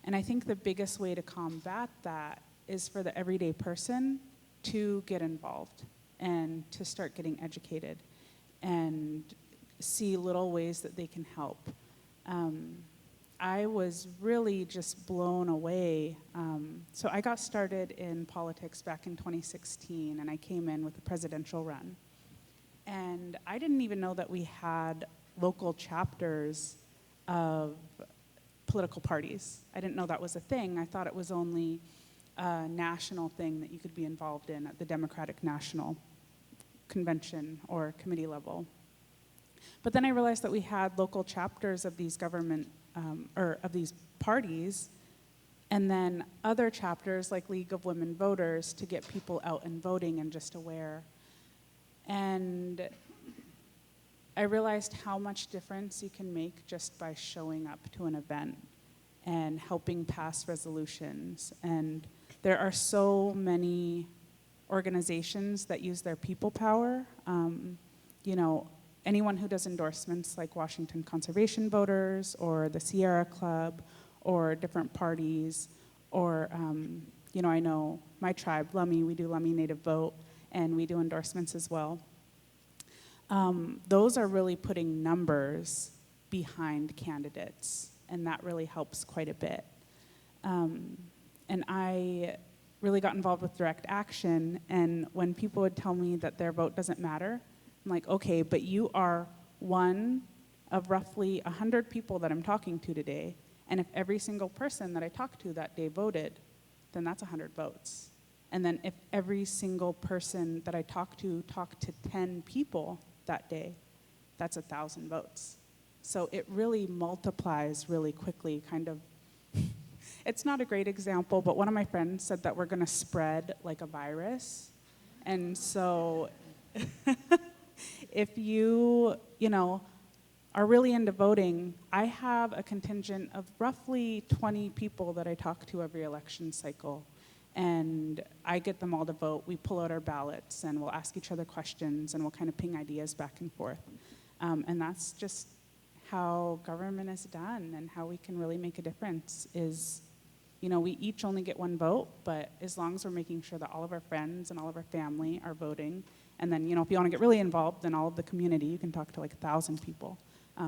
And I think the biggest way to combat that is for the everyday person to get involved and to start getting educated and see little ways that they can help. I was really just blown away. So I got started in politics back in 2016, and I came in with a presidential run. And I didn't even know that we had local chapters of political parties. I didn't know that was a thing. I thought it was only a national thing that you could be involved in at the Democratic National Convention or committee level. But then I realized that we had local chapters of these government or of these parties, and then other chapters like League of Women Voters to get people out and voting and just aware. And I realized how much difference you can make just by showing up to an event and helping pass resolutions. And there are so many organizations that use their people power. You know, anyone who does endorsements like Washington Conservation Voters or the Sierra Club or different parties, or, you know, I know my tribe, Lummi, we do Lummi Native Vote, and we do endorsements as well. Those are really putting numbers behind candidates, and that really helps quite a bit. And I really got involved with direct action, and when people would tell me that their vote doesn't matter, I'm like, okay, but you are one of roughly 100 people that I'm talking to today, and if every single person that I talked to that day voted, then that's 100 votes. And then if every single person that I talked to 10 people that day, that's 1,000 votes. So it really multiplies really quickly, kind of. It's not a great example, but one of my friends said that we're gonna spread like a virus. And so if you know, are really into voting, I have a contingent of roughly 20 people that I talk to every election cycle. And I get them all to vote. We pull out our ballots and we'll ask each other questions and we'll kind of ping ideas back and forth. And that's just how government is done, and how we can really make a difference is, you know, we each only get one vote, but as long as we're making sure that all of our friends and all of our family are voting, and then, you know, if you want to get really involved, then all of the community, you can talk to like 1,000 people,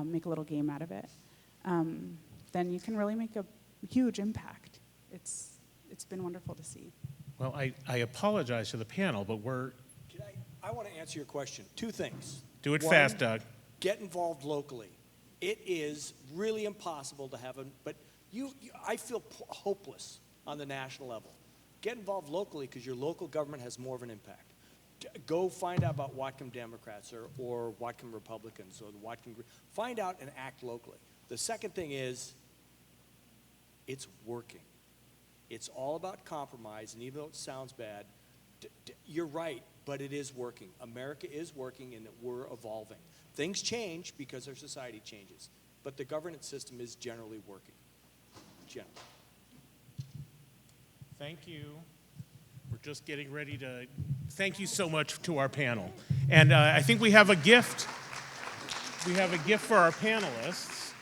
make a little game out of it, then you can really make a huge impact. It's been wonderful to see. Well, I apologize to the panel, but I want to answer your question. Two things. Do it One, fast, Doug. Get involved locally. It is really impossible to have but I feel hopeless on the national level. Get involved locally because your local government has more of an impact. Go find out about Whatcom Democrats or Whatcom Republicans or the Whatcom. Find out and act locally. The second thing is, it's working. It's all about compromise, and even though it sounds bad, you're right, but it is working. America is working, and we're evolving. Things change because our society changes, but the governance system is generally working. Generally. Thank you. We're just getting ready to thank you so much to our panel. And I think we have a gift. We have a gift for our panelists.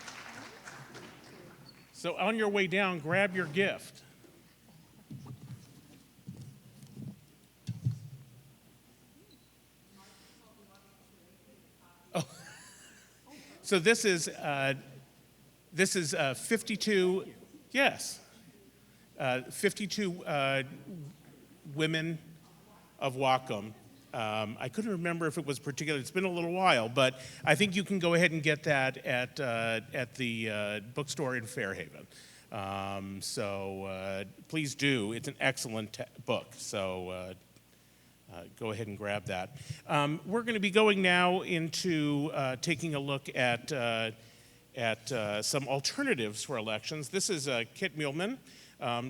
So on your way down, grab your gift. Oh. So this is 52, yes, 52 women of Whatcom. I couldn't remember if it was particular. It's been a little while, but I think you can go ahead and get that at the bookstore in Fairhaven. So please do. It's an excellent book. So go ahead and grab that. We're going to be going now into taking a look at some alternatives for elections. This is Kit Muehlman.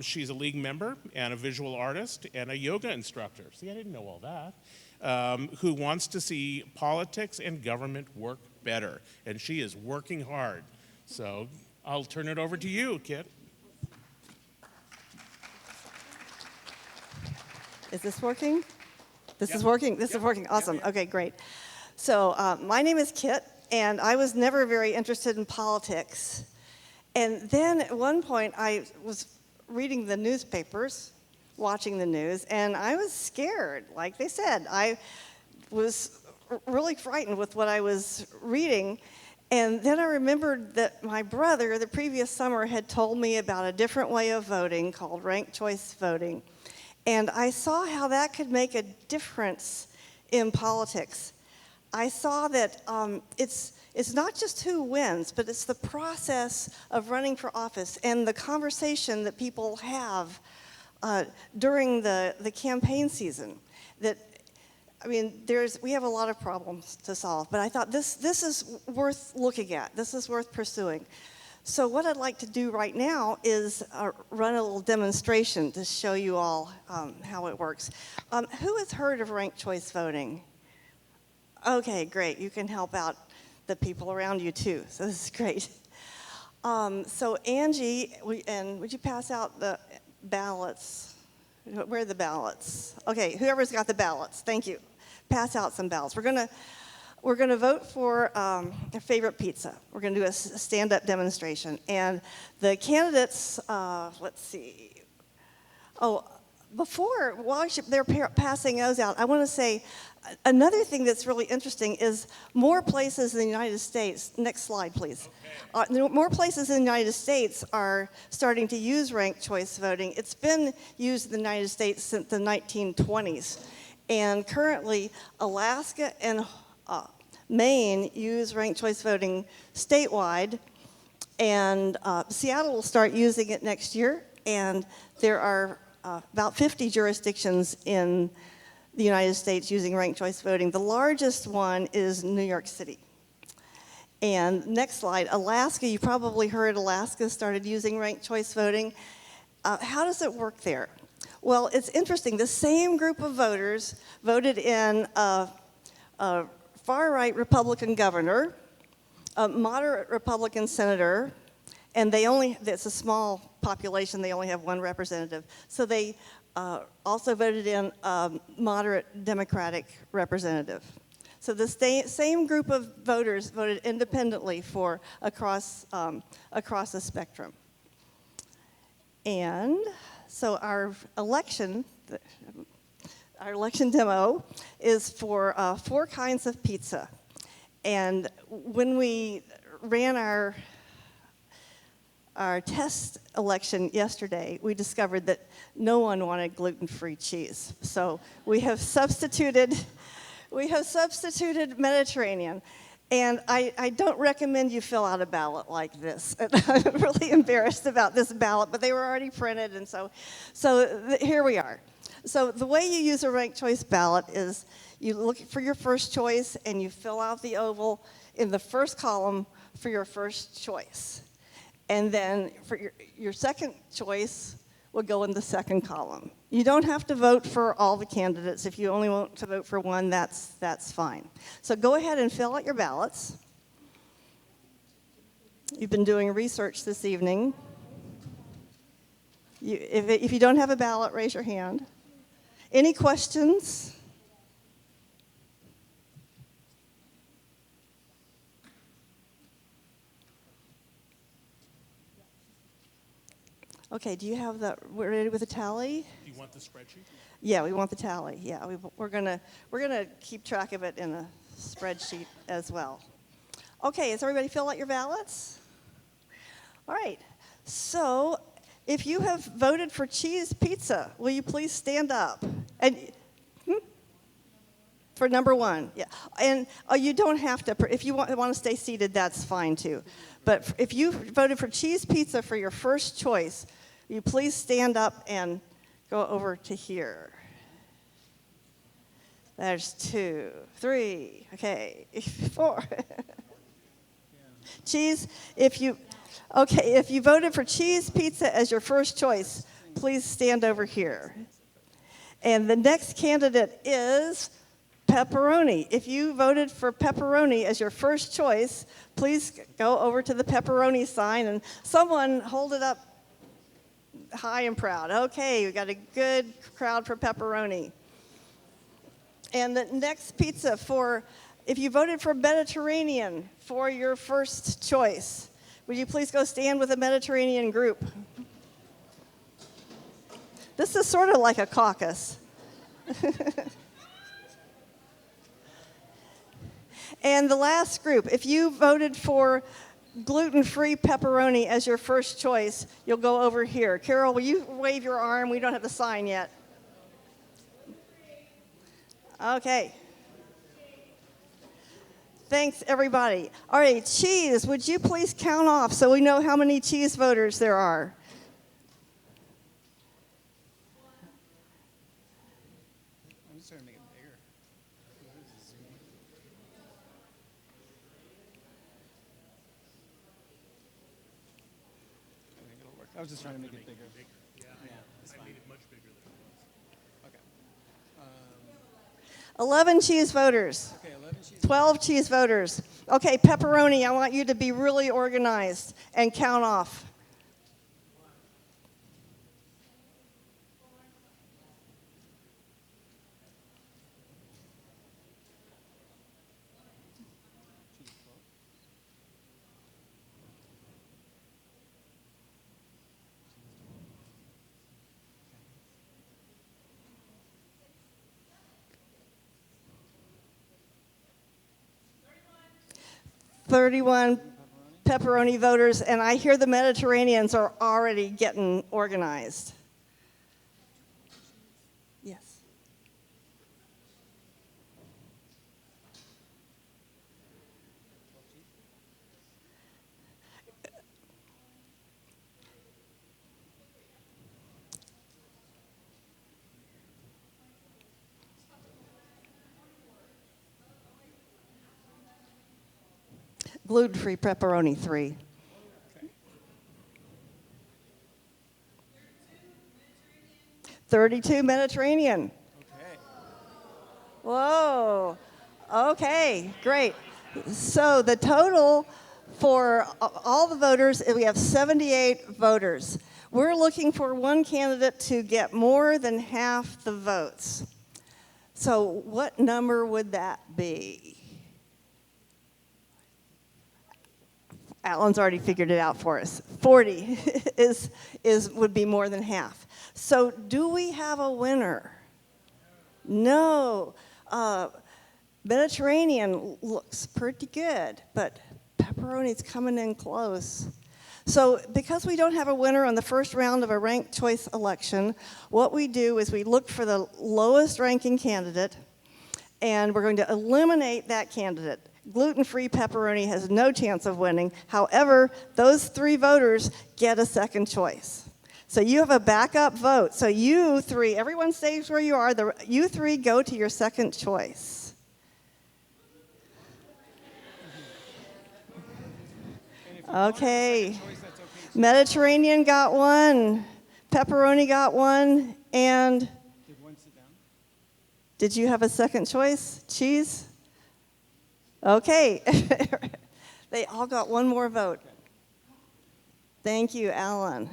She's a league member and a visual artist and a yoga instructor. See, I didn't know all that. Who wants to see politics and government work better. And she is working hard. So I'll turn it over to you, Kit. Is this working? This is working? This is working. Awesome. Okay, great. So my name is Kit, and I was never very interested in politics. And then at one point, I was reading the newspapers, watching the news, and I was scared. Like they said, I was really frightened with what I was reading. And then I remembered that my brother, the previous summer, had told me about a different way of voting called ranked choice voting. And I saw how that could make a difference in politics. I saw that it's not just who wins, but it's the process of running for office and the conversation that people have during the campaign season. That, I mean, we have a lot of problems to solve, but I thought this is worth looking at. This is worth pursuing. So what I'd like to do right now is run a little demonstration to show you all how it works. Who has heard of ranked choice voting? Okay, great. You can help out the people around you too, so this is great. So Angie, would you pass out the ballots? Where are the ballots? Okay, whoever's got the ballots, thank you. Pass out some ballots. We're gonna vote for a favorite pizza. We're gonna do a stand-up demonstration. And the candidates, let's see. Oh, while they're passing those out, I wanna say another thing that's really interesting is more places in the United States, next slide please. More places in the United States are starting to use ranked choice voting. It's been used in the United States since the 1920s. And currently, Alaska and Maine use ranked choice voting statewide, and Seattle will start using it next year, and there are about 50 jurisdictions in the United States using ranked choice voting. The largest one is New York City. And next slide, Alaska, you probably heard Alaska started using ranked choice voting. How does it work there? Well, it's interesting. The same group of voters voted in a far-right Republican governor, a moderate Republican senator, and it's a small population, they only have one representative. So they also voted in a moderate Democratic representative. So the same group of voters voted independently for across the spectrum. And so our election demo is for 4 kinds of pizza. And when we ran our test election yesterday, we discovered that no one wanted gluten-free cheese. So we have substituted Mediterranean. And I don't recommend you fill out a ballot like this. I'm really embarrassed about this ballot, but they were already printed, and so here we are. So the way you use a ranked choice ballot is you look for your first choice and you fill out the oval in the first column for your first choice. And then for your second choice will go in the second column. You don't have to vote for all the candidates. If you only want to vote for one, that's fine. So go ahead and fill out your ballots. You've been doing research this evening. If you don't have a ballot, raise your hand. Any questions? Okay, do you have we're ready with the tally? Do you want the spreadsheet? Yeah, we want the tally. Yeah, we're gonna keep track of it in a spreadsheet as well. Okay, has everybody filled out your ballots? All right, so if you have voted for cheese pizza, will you please stand up? And for number 1, yeah. And you don't have to, if you want to stay seated, that's fine too. But if you voted for cheese pizza for your first choice, will you please stand up and go over to here. There's 2, 3, okay, 4. Cheese, if you voted for cheese pizza as your first choice, please stand over here. And the next candidate is pepperoni. If you voted for pepperoni as your first choice, please go over to the pepperoni sign and someone hold it up high and proud. Okay, we got a good crowd for pepperoni. And the next pizza if you voted for Mediterranean for your first choice, would you please go stand with the Mediterranean group? This is sort of like a caucus. And the last group, if you voted for gluten-free pepperoni as your first choice, you'll go over here. Carol, will you wave your arm? We don't have the sign yet. Okay. Thanks, everybody. All right, cheese, would you please count off so we know how many cheese voters there are? I'm just trying to make it bigger. I was just trying to make it bigger. Yeah, it's I fine. made it much bigger than it was. Okay. 11 cheese voters. Okay, 11 cheese 12 cheese voters. Okay, pepperoni, I want you to be really organized and count off. Thirty-one pepperoni voters, and I hear the Mediterraneans are already getting organized. Yes. Gluten-free pepperoni, 3. Okay. 32 Mediterranean. Okay. Whoa. Okay, great. So the total for all the voters, we have 78 voters. We're looking for one candidate to get more than half the votes. So what number would that be? Alan's already figured it out for us. 40 would be more than half. So do we have a winner? No. Mediterranean looks pretty good, but pepperoni's coming in close. So because we don't have a winner on the first round of a ranked choice election, what we do is we look for the lowest ranking candidate, and we're going to eliminate that candidate. Gluten-free pepperoni has no chance of winning. However, those 3 voters get a second choice. So you have a backup vote. So you 3, everyone stays where you are. You 3 go to your second choice. Okay. Mediterranean got 1. Pepperoni got 1. And Did one sit down? did you have a second choice? Cheese? Okay. They all got 1 more vote. Thank you, Alan.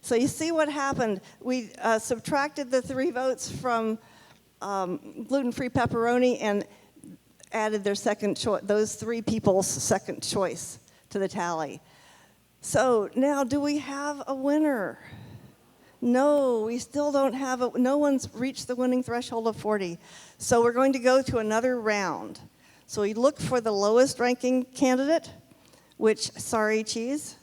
So you see what happened. We subtracted the 3 votes from gluten-free pepperoni and added their second choice, those 3 people's second choice to the tally. So now, do we have a winner? No, we still don't have no one's reached the winning threshold of 40. So we're going to go to another round. So we look for the lowest ranking candidate, which, sorry, cheese.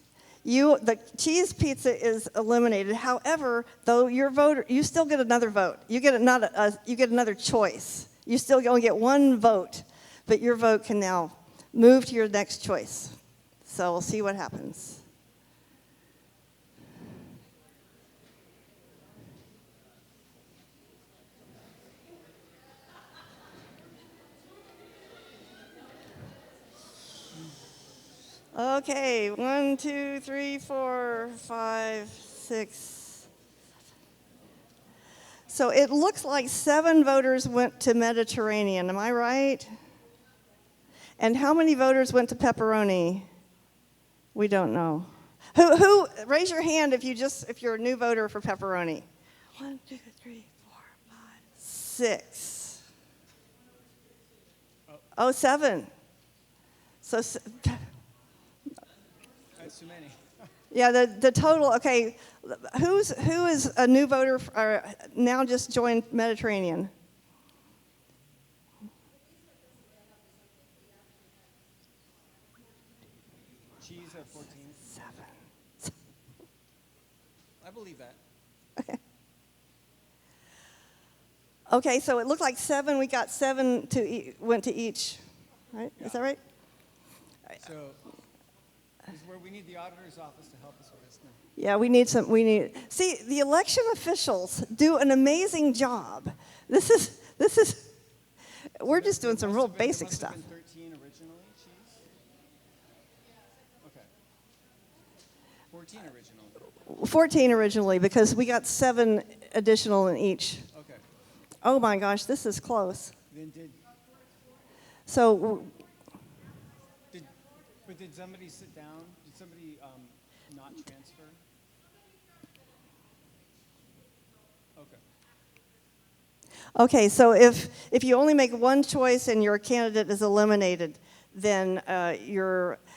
The cheese pizza is eliminated. However, though your voter, you still get another vote. You get another choice. You still only get 1 vote, but your vote can now move to your next choice. So we'll see what happens. Okay, 1, 2, 3, 4, 5, 6. So it looks like 7 voters went to Mediterranean. Am I right? And how many voters went to pepperoni? We don't know. Who? Raise your hand if you're a new voter for pepperoni. 1, 2, 3, 4, 5, 6. Oh, 7. So. That's too many. Yeah, the total, okay, who is a new voter or now just joined Mediterranean? Cheese at 14. 7. I believe that. Okay, so it looked like 7, we got 7 went to each, right? Yeah. Is that right? So this is where we need the auditor's office to help us with this now. Yeah, see, the election officials do an amazing job. We're just doing some real basic stuff. 13 originally, cheese? Okay. 14 original. 14 originally, because we got 7 additional in each. Okay. Oh my gosh, this is close. Then So, did somebody sit down? Did somebody not transfer? Okay. okay, so if you only make one choice and your candidate is eliminated, then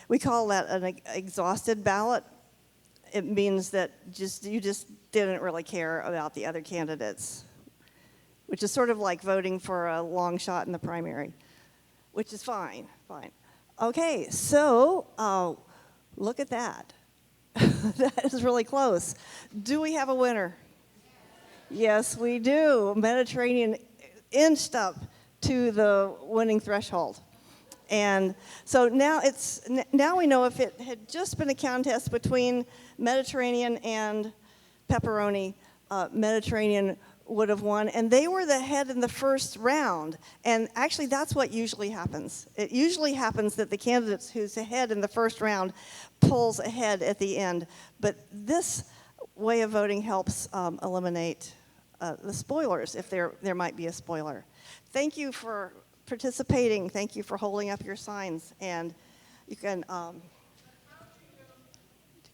we call that an exhausted ballot. It means that you just didn't really care about the other candidates, which is sort of like voting for a long shot in the primary, which is fine. Okay, so look at that. That is really close. Do we have a winner? Yes, we do. Mediterranean inched up to the winning threshold. And so now we know if it had just been a contest between Mediterranean and pepperoni, Mediterranean would have won, and they were the head in the first round. And actually, that's what usually happens. It usually happens that the candidate who's ahead in the first round pulls ahead at the end. But this way of voting helps eliminate the spoilers, if there might be a spoiler. Thank you for participating. Thank you for holding up your signs. And you can,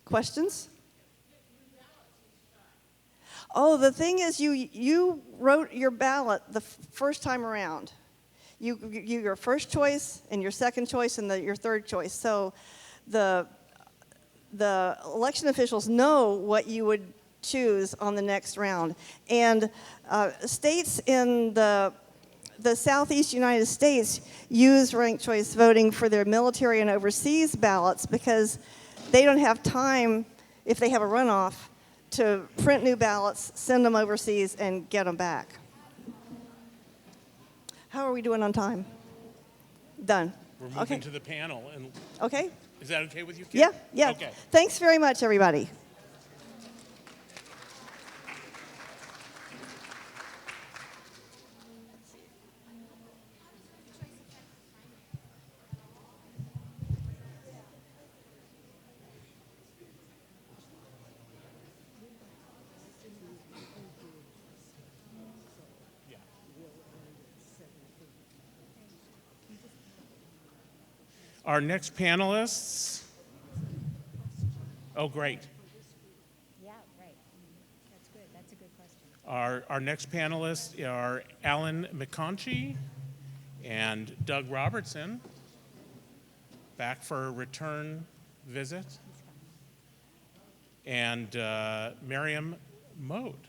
questions? Oh, the thing is, you wrote your ballot the first time around. Your first choice and your second choice and your third choice. So the election officials know what you would choose on the next round. And states in the Southeast United States use ranked choice voting for their military and overseas ballots because they don't have time, if they have a runoff, to print new ballots, send them overseas, and get them back. How are we doing on time? Done. We're moving to the panel. And okay. Is that okay with you, Kit? Yeah. Okay. Thanks very much, everybody. Our next panelists. Oh, great. Yeah, right. That's good. That's a good question. Our next panelists are Alan McConchie and Doug Robertson, back for a return visit, and Miriam Mode.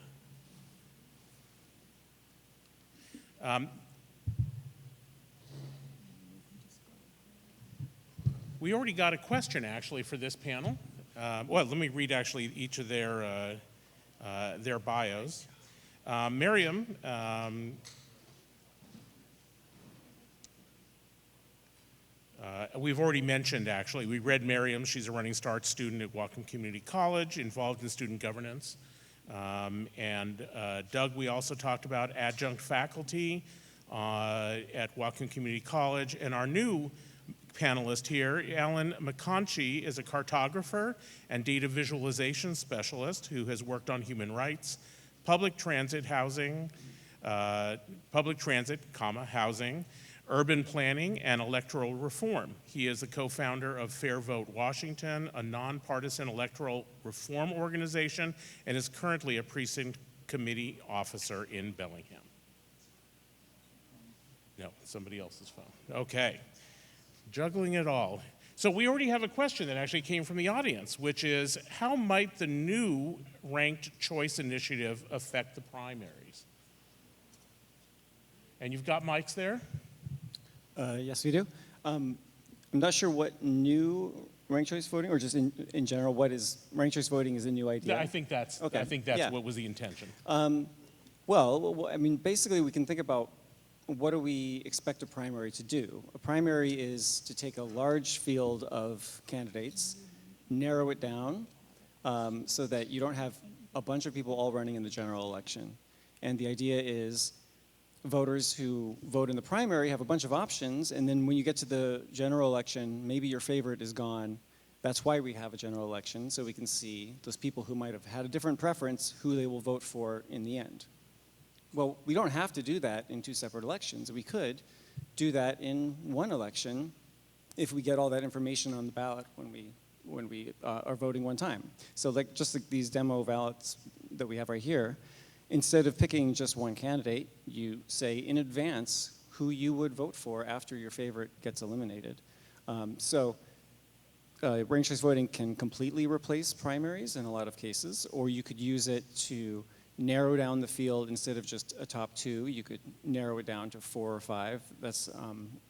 We already got a question, actually, for this panel. Well, let me read, actually, each of their bios. Miriam, we've already mentioned, actually. We read Miriam. She's a Running Start student at Whatcom Community College, involved in student governance. And Doug, we also talked about, adjunct faculty at Whatcom Community College. And our new panelist here, Alan McConchie, is a cartographer and data visualization specialist who has worked on human rights, public transit, housing, housing, urban planning, and electoral reform. He is the co-founder of Fair Vote Washington, a nonpartisan electoral reform organization, and is currently a precinct committee officer in Bellingham. No, somebody else's phone. Okay. Juggling it all. So we already have a question that actually came from the audience, which is, how might the new ranked choice initiative affect the primaries? And you've got mics there? Yes, we do. I'm not sure what new ranked choice voting, or just in general, what is ranked choice voting is a new idea. Yeah, I think that's okay. What was the intention. Well, I mean, basically, we can think about what do we expect a primary to do? A primary is to take a large field of candidates, narrow it down so that you don't have a bunch of people all running in the general election. And the idea is voters who vote in the primary have a bunch of options, and then when you get to the general election, maybe your favorite is gone, That's why we have a general election, so we can see those people who might have had a different preference, who they will vote for in the end. Well, we don't have to do that in 2 separate elections. We could do that in 1 election if we get all that information on the ballot when we are voting one time. So like just like these demo ballots that we have right here, instead of picking just one candidate, you say in advance who you would vote for after your favorite gets eliminated. Ranked choice voting can completely replace primaries in a lot of cases, or you could use it to narrow down the field. Instead of just a top 2, you could narrow it down to 4 or 5. That's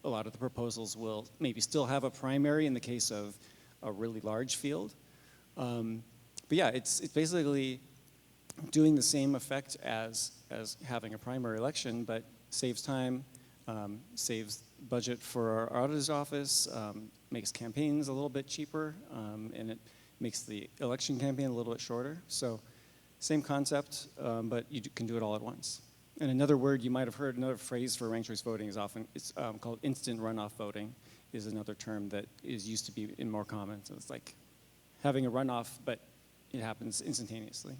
a lot of the proposals will maybe still have a primary in the case of a really large field. But yeah, it's basically doing the same effect as having a primary election, but saves time, saves budget for our auditor's office, makes campaigns a little bit cheaper, and it makes the election campaign a little bit shorter. So same concept, but you can do it all at once. And another word you might have heard, another phrase for ranked choice voting is often, it's called instant runoff voting, is another term that is used to be in more common. So it's like having a runoff, but it happens instantaneously.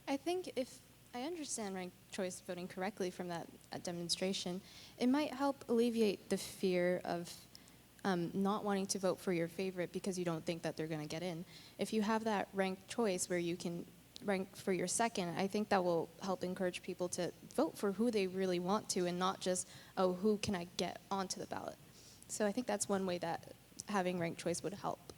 I think if I understand ranked choice voting correctly from that demonstration, it might help alleviate the fear of not wanting to vote for your favorite because you don't think that they're going to get in. If you have that ranked choice where you can rank for your second, I think that will help encourage people to vote for who they really want to and not just, oh, who can I get onto the ballot? So I think that's one way that having ranked choice would help.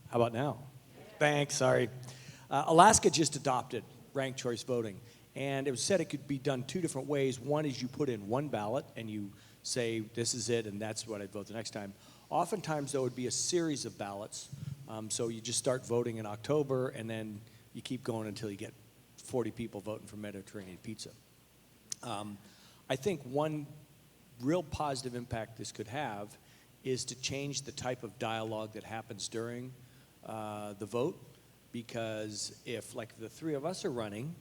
How about now? Thanks, sorry. Alaska just adopted ranked choice voting, and it was said it could be done 2 different ways. One is you put in 1 ballot and you say this is it and that's what I'd vote the next time. Oftentimes there would be a series of ballots, so you just start voting in October and then you keep going until you get 40 people voting for Mediterranean pizza. I think one real positive impact this could have is to change the type of dialogue that happens during the vote, because if like the 3 of us are running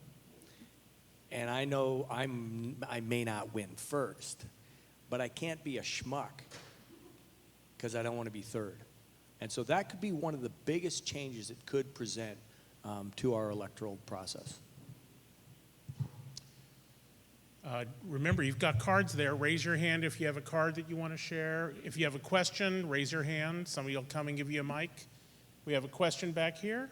and I know I may not win first, but I can't be a schmuck because I don't want to be third. And so that could be one of the biggest changes it could present to our electoral process. Remember, you've got cards there. Raise your hand if you have a card that you want to share. If you have a question, raise your hand. Somebody will come and give you a mic. We have a question back here.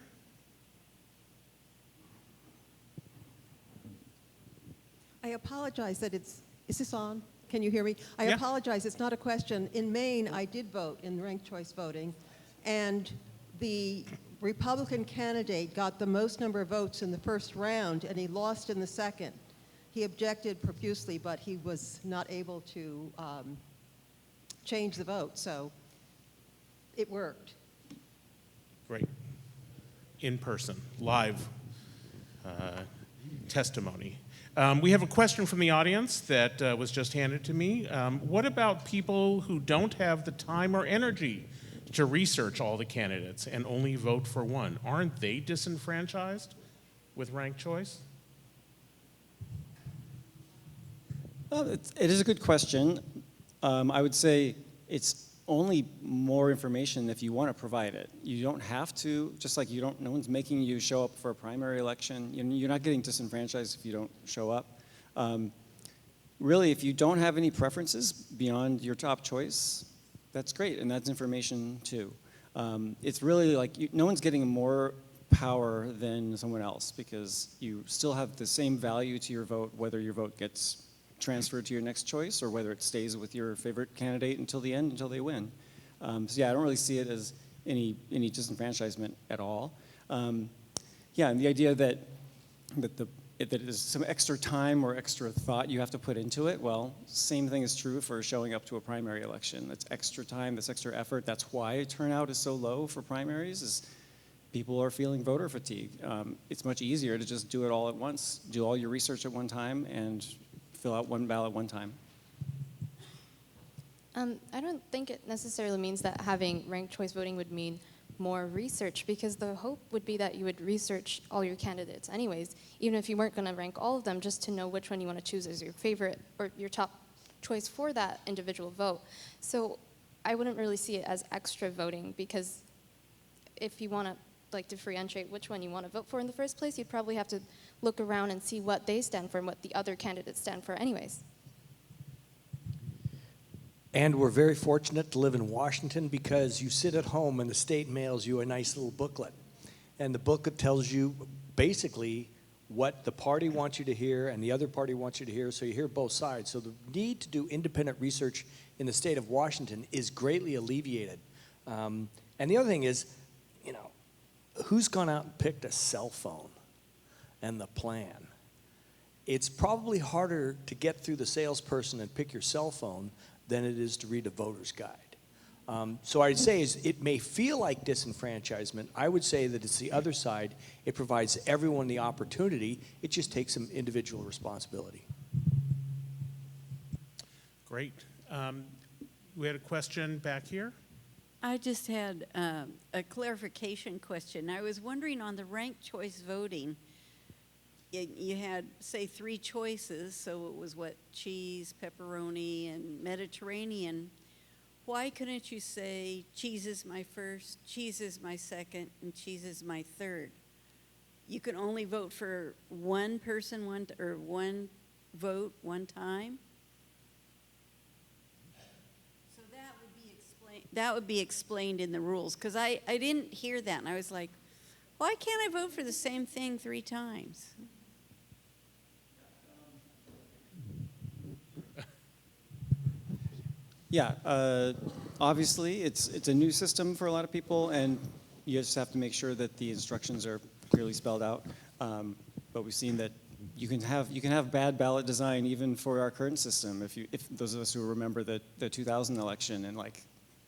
I apologize that is this on? Can you hear me? I apologize, it's not a question. In Maine, I did vote in ranked choice voting, and the Republican candidate got the most number of votes in the first round, and he lost in the second. He objected profusely, but he was not able to change the vote, so it worked. Great. In person, live testimony. We have a question from the audience that was just handed to me. What about people who don't have the time or energy to research all the candidates and only vote for one? Aren't they disenfranchised with ranked choice? Well, it is a good question. I would say it's only more information if you want to provide it. You don't have to, just like no one's making you show up for a primary election. You're not getting disenfranchised if you don't show up. Really, if you don't have any preferences beyond your top choice, that's great, and that's information too. It's really like no one's getting more power than someone else because you still have the same value to your vote, whether your vote gets transferred to your next choice or whether it stays with your favorite candidate until the end, until they win. So yeah, I don't really see it as any disenfranchisement at all. Yeah, and the idea that there's some extra time or extra thought you have to put into it, well, same thing is true for showing up to a primary election. That's extra time, that's extra effort. That's why turnout is so low for primaries, is people are feeling voter fatigue. It's much easier to just do it all at once, do all your research at one time, and fill out one ballot one time. I don't think it necessarily means that having ranked choice voting would mean more research, because the hope would be that you would research all your candidates anyways, even if you weren't going to rank all of them, just to know which one you want to choose as your favorite or your top choice for that individual vote. So I wouldn't really see it as extra voting, because if you want to like differentiate which one you want to vote for in the first place, you'd probably have to look around and see what they stand for and what the other candidates stand for anyways. And we're very fortunate to live in Washington, because you sit at home and the state mails you a nice little booklet. And the booklet tells you basically what the party wants you to hear and the other party wants you to hear, so you hear both sides. So the need to do independent research in the state of Washington is greatly alleviated. And the other thing is, you know, who's gone out and picked a cell phone and the plan? It's probably harder to get through the salesperson and pick your cell phone than it is to read a voter's guide. So I'd say is it may feel like disenfranchisement. I would say that it's the other side. It provides everyone the opportunity. It just takes some individual responsibility. Great. We had a question back here. I just had a clarification question. I was wondering, on the ranked choice voting, you had, say, 3 choices, so it was what, cheese, pepperoni, and Mediterranean. Why couldn't you say cheese is my first, cheese is my second, and cheese is my third? You can only vote for one person, one vote, one time? So that would be explained in the rules, because I didn't hear that, and I was like, why can't I vote for the same thing 3 times? Yeah, obviously it's a new system for a lot of people, and you just have to make sure that the instructions are clearly spelled out. But we've seen that you can have bad ballot design even for our current system. If those of us who remember the 2000 election, and like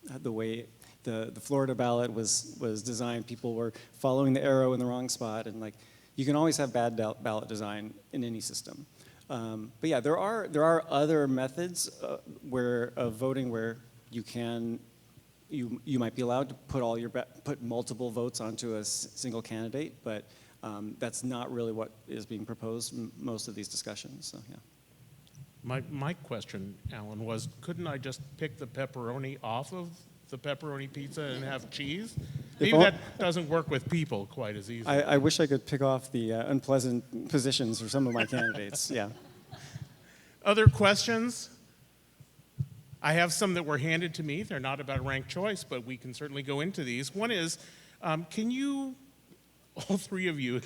the way the Florida ballot was designed, people were following the arrow in the wrong spot, and like you can always have bad ballot design in any system. But yeah, there are other methods of voting where you might be allowed to put multiple votes onto a single candidate, but that's not really what is being proposed in most of these discussions. So yeah. My question, Alan, was couldn't I just pick the pepperoni off of the pepperoni pizza and have cheese? Maybe that doesn't work with people quite as easily. I wish I could pick off the unpleasant positions for some of my candidates, yeah. Other questions? I have some that were handed to me. They're not about ranked choice, but we can certainly go into these. One is, can you, all 3 of you,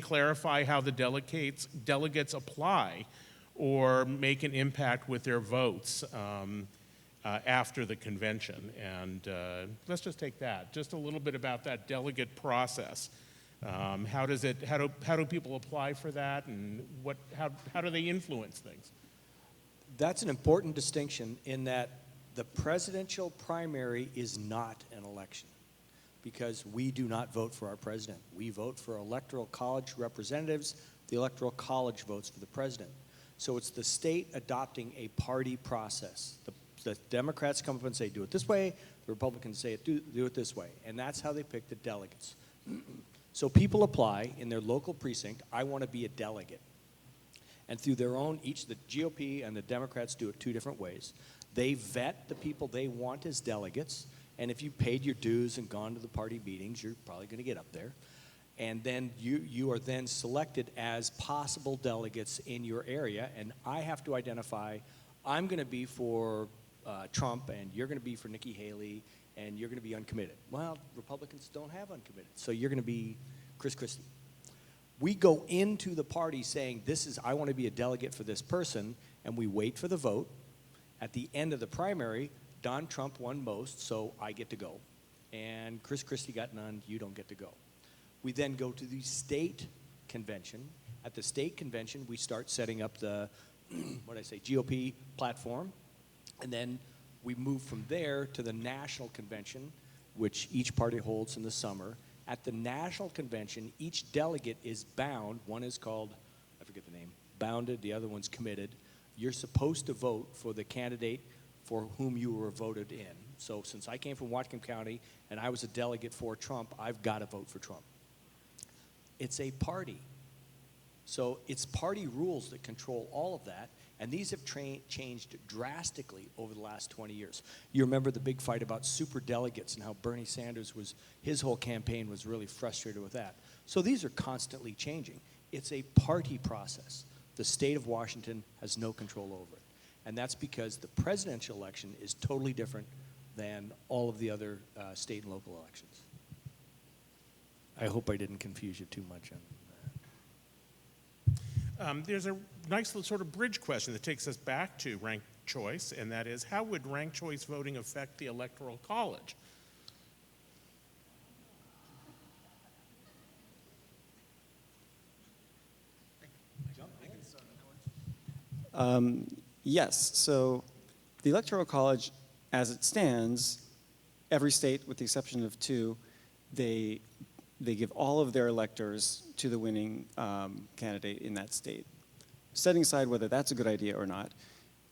clarify how the delegates apply or make an impact with their votes after the convention? And let's just take that, just a little bit about that delegate process. How do people apply for that, and how do they influence things? That's an important distinction, in that the presidential primary is not an election, because we do not vote for our president. We vote for electoral college representatives. The electoral college votes for the president. So it's the state adopting a party process. The Democrats come up and say, do it this way. The Republicans say, do it this way. And that's how they pick the delegates. So people apply in their local precinct, I want to be a delegate. And through their own, the GOP and the Democrats do it 2 different ways. They vet the people they want as delegates, and if you paid your dues and gone to the party meetings, you're probably going to get up there. And then you are then selected as possible delegates in your area, and I have to identify, I'm going to be for Trump, and you're going to be for Nikki Haley, and you're going to be uncommitted. Well, Republicans don't have uncommitted, so you're going to be Chris Christie. We go into the party saying, I want to be a delegate for this person, and we wait for the vote. At the end of the primary, Don Trump won most, so I get to go. And Chris Christie got none, you don't get to go. We then go to the state convention. At the state convention, we start setting up the, GOP platform. And then we move from there to the national convention, which each party holds in the summer. At the national convention, each delegate is bound. One is called, I forget the name, bounded. The other one's committed. You're supposed to vote for the candidate for whom you were voted in. So since I came from Whatcom County and I was a delegate for Trump, I've got to vote for Trump. It's a party. So it's party rules that control all of that, and these have changed drastically over the last 20 years. You remember the big fight about super delegates and how Bernie Sanders his whole campaign was really frustrated with that. So these are constantly changing. It's a party process. The state of Washington has no control over it. And that's because the presidential election is totally different than all of the other state and local elections. I hope I didn't confuse you too much on that. There's a nice little sort of bridge question that takes us back to ranked choice, and that is, how would ranked choice voting affect the Electoral College? Yes, so the Electoral College, as it stands, every state, with the exception of 2, they give all of their electors to the winning candidate in that state. Setting aside whether that's a good idea or not,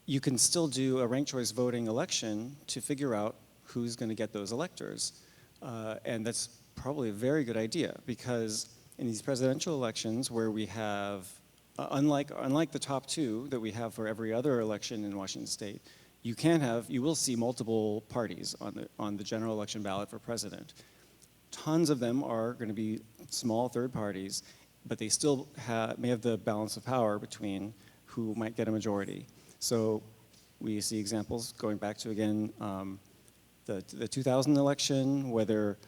you can still do a ranked choice voting election to figure out who's going to get those electors. And that's probably a very good idea, because in these presidential elections where we have, unlike the top 2 that we have for every other election in Washington state, you will see multiple parties on the general election ballot for president. Tons of them are going to be small third parties, but they still may have the balance of power between who might get a majority. So we see examples going back to, again, the 2000 election, whether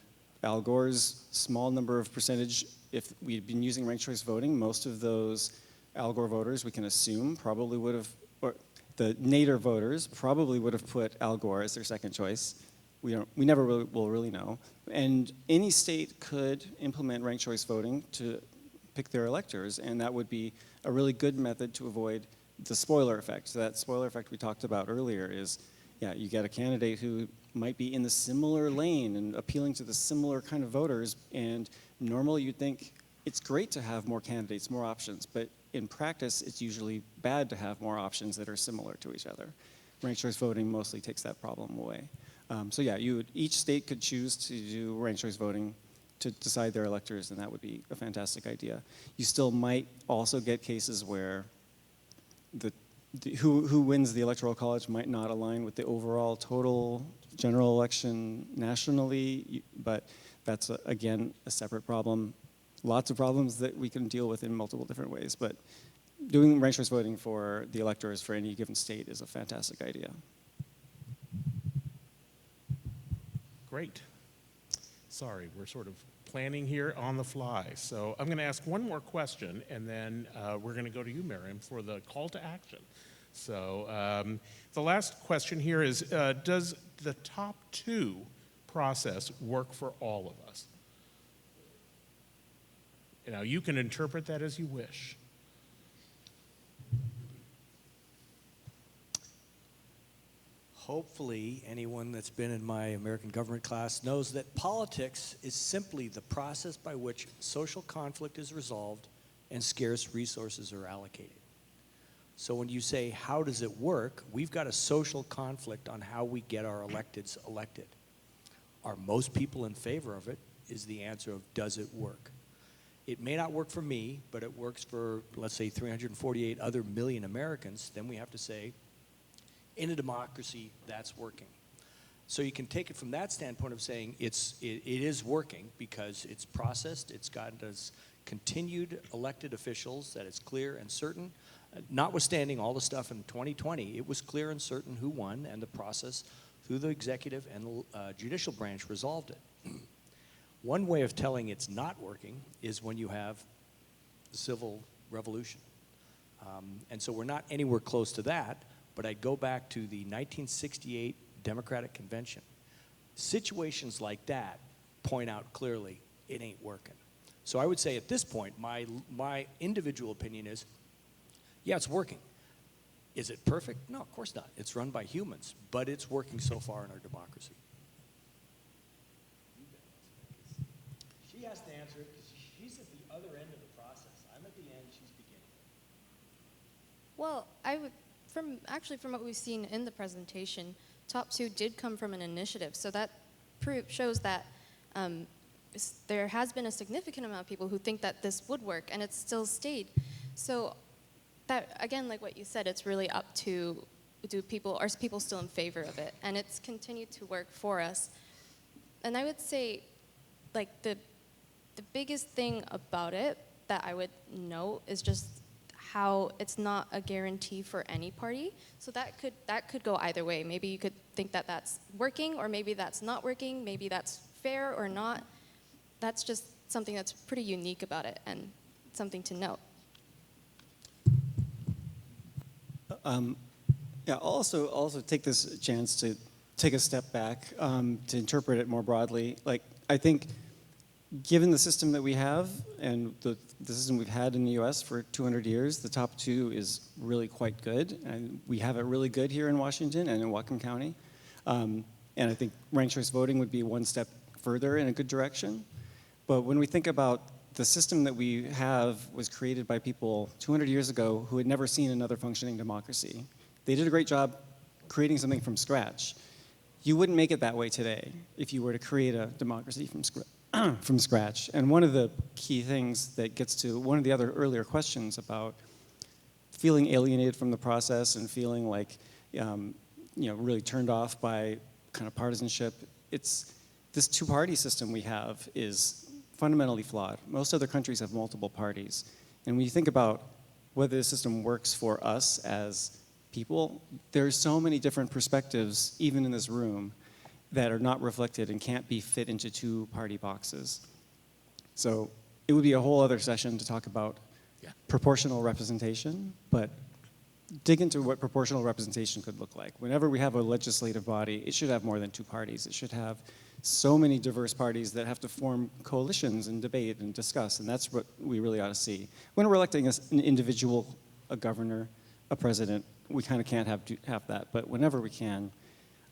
Al Gore's small number of percentage, if we'd been using ranked choice voting, most of those Al Gore voters, we can assume, probably would have, or the Nader voters probably would have put Al Gore as their second choice. We never will really know. And any state could implement ranked choice voting to pick their electors, and that would be a really good method to avoid the spoiler effect. So that spoiler effect we talked about earlier is, yeah, you get a candidate who might be in the similar lane and appealing to the similar kind of voters, and normally you'd think it's great to have more candidates, more options, but in practice it's usually bad to have more options that are similar to each other. Ranked choice voting mostly takes that problem away. So yeah, each state could choose to do ranked choice voting to decide their electors, and that would be a fantastic idea. You still might also get cases where who wins the Electoral College might not align with the overall total general election nationally, but that's, again, a separate problem. Lots of problems that we can deal with in multiple different ways, but doing ranked choice voting for the electors for any given state is a fantastic idea. Great. Sorry, we're sort of planning here on the fly. So I'm going to ask one more question, and then we're going to go to you, Miriam, for the call to action. So the last question here is, does the top 2 process work for all of us? Now, you can interpret that as you wish. Hopefully, anyone that's been in my American government class knows that politics is simply the process by which social conflict is resolved and scarce resources are allocated. So when you say, how does it work, we've got a social conflict on how we get our electeds elected. Are most people in favor of it is the answer of, does it work? It may not work for me, but it works for, let's say, 348 other million Americans. Then we have to say, in a democracy, that's working. So you can take it from that standpoint of saying it is working because it's processed, it's gotten us continued elected officials that it's clear and certain. Notwithstanding all the stuff in 2020, it was clear and certain who won, and the process through the executive and judicial branch resolved it. One way of telling it's not working is when you have the civil revolution. And so we're not anywhere close to that, but I'd go back to the 1968 Democratic Convention. Situations like that point out clearly it ain't working. So I would say at this point, my individual opinion is, yeah, it's working. Is it perfect? No, of course not. It's run by humans, but it's working so far in our democracy. She has to answer it because she's at the other end of the process. I'm at the end, she's beginning. Well, from what we've seen in the presentation, top 2 did come from an initiative. So that shows that there has been a significant amount of people who think that this would work, and it's still stayed. So that, again, like what you said, it's really up to are people still in favor of it? And it's continued to work for us. And I would say, like, the biggest thing about it that I would note is just how it's not a guarantee for any party. So that could go either way. Maybe you could think that that's working, or maybe that's not working, maybe that's fair or not. That's just something that's pretty unique about it and something to note. Yeah, I'll also take this chance to take a step back to interpret it more broadly. Like, I think given the system that we have and the system we've had in the US for 200 years, the top 2 is really quite good. And we have it really good here in Washington and in Whatcom County. And I think ranked choice voting would be one step further in a good direction. But when we think about the system that we have was created by people 200 years ago who had never seen another functioning democracy. They did a great job creating something from scratch. You wouldn't make it that way today if you were to create a democracy from scratch. And one of the key things that gets to one of the other earlier questions about feeling alienated from the process and feeling like, really turned off by kind of partisanship, it's this 2-party system we have is fundamentally flawed. Most other countries have multiple parties. And when you think about whether the system works for us as people, there's so many different perspectives, even in this room, that are not reflected and can't be fit into 2-party boxes. So it would be a whole other session to talk about proportional representation, but dig into what proportional representation could look like. Whenever we have a legislative body, it should have more than 2 parties. It should have so many diverse parties that have to form coalitions and debate and discuss, and that's what we really ought to see. When we're electing an individual, a governor, a president, we kind of can't have that, but whenever we can,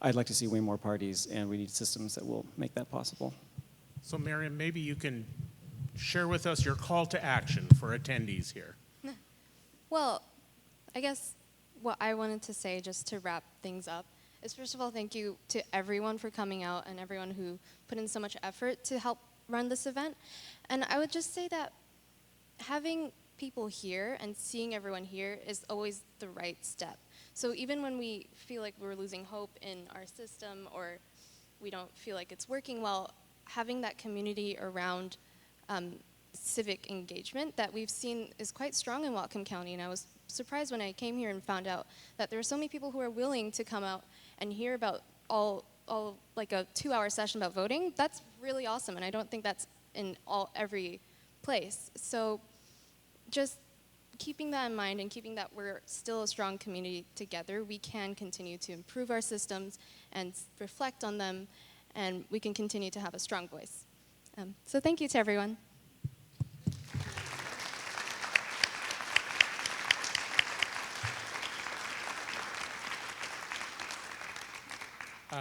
I'd like to see way more parties, and we need systems that will make that possible. So Miriam, maybe you can share with us your call to action for attendees here. Well, I guess what I wanted to say, just to wrap things up, is first of all, thank you to everyone for coming out and everyone who put in so much effort to help run this event. And I would just say that having people here and seeing everyone here is always the right step. So even when we feel like we're losing hope in our system or we don't feel like it's working well, having that community around civic engagement that we've seen is quite strong in Whatcom County. And I was surprised when I came here and found out that there are so many people who are willing to come out and hear about all like a 2-hour session about voting. That's really awesome, and I don't think that's in every place. So just keeping that in mind and keeping that we're still a strong community together, we can continue to improve our systems and reflect on them, and we can continue to have a strong voice. So thank you to everyone.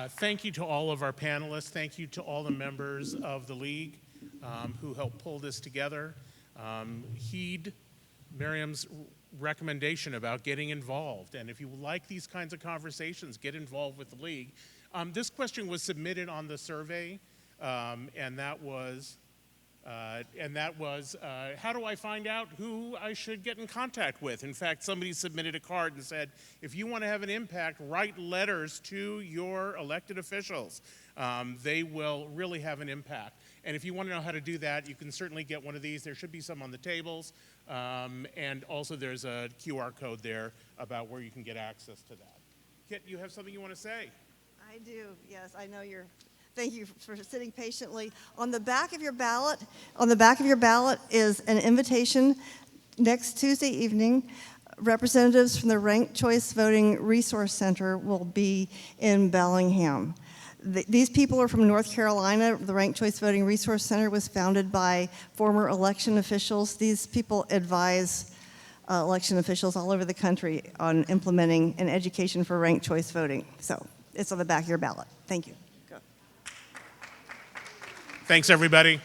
Thank you to all of our panelists. Thank you to all the members of the league who helped pull this together. Heed Miriam's recommendation about getting involved. And if you like these kinds of conversations, get involved with the league. This question was submitted on the survey, and that was, how do I find out who I should get in contact with? In fact, somebody submitted a card and said, if you want to have an impact, write letters to your elected officials. They will really have an impact. And if you want to know how to do that, you can certainly get one of these. There should be some on the tables. And also there's a QR code there about where you can get access to that. Kit, you have something you want to say? I do, yes. I know you're. Thank you for sitting patiently. On the back of your ballot is an invitation next Tuesday evening. Representatives from the Ranked Choice Voting Resource Center will be in Bellingham. These people are from North Carolina. The Ranked Choice Voting Resource Center was founded by former election officials. These people advise election officials all over the country on implementing an education for ranked choice voting. So it's on the back of your ballot. Thank you. Thanks, everybody.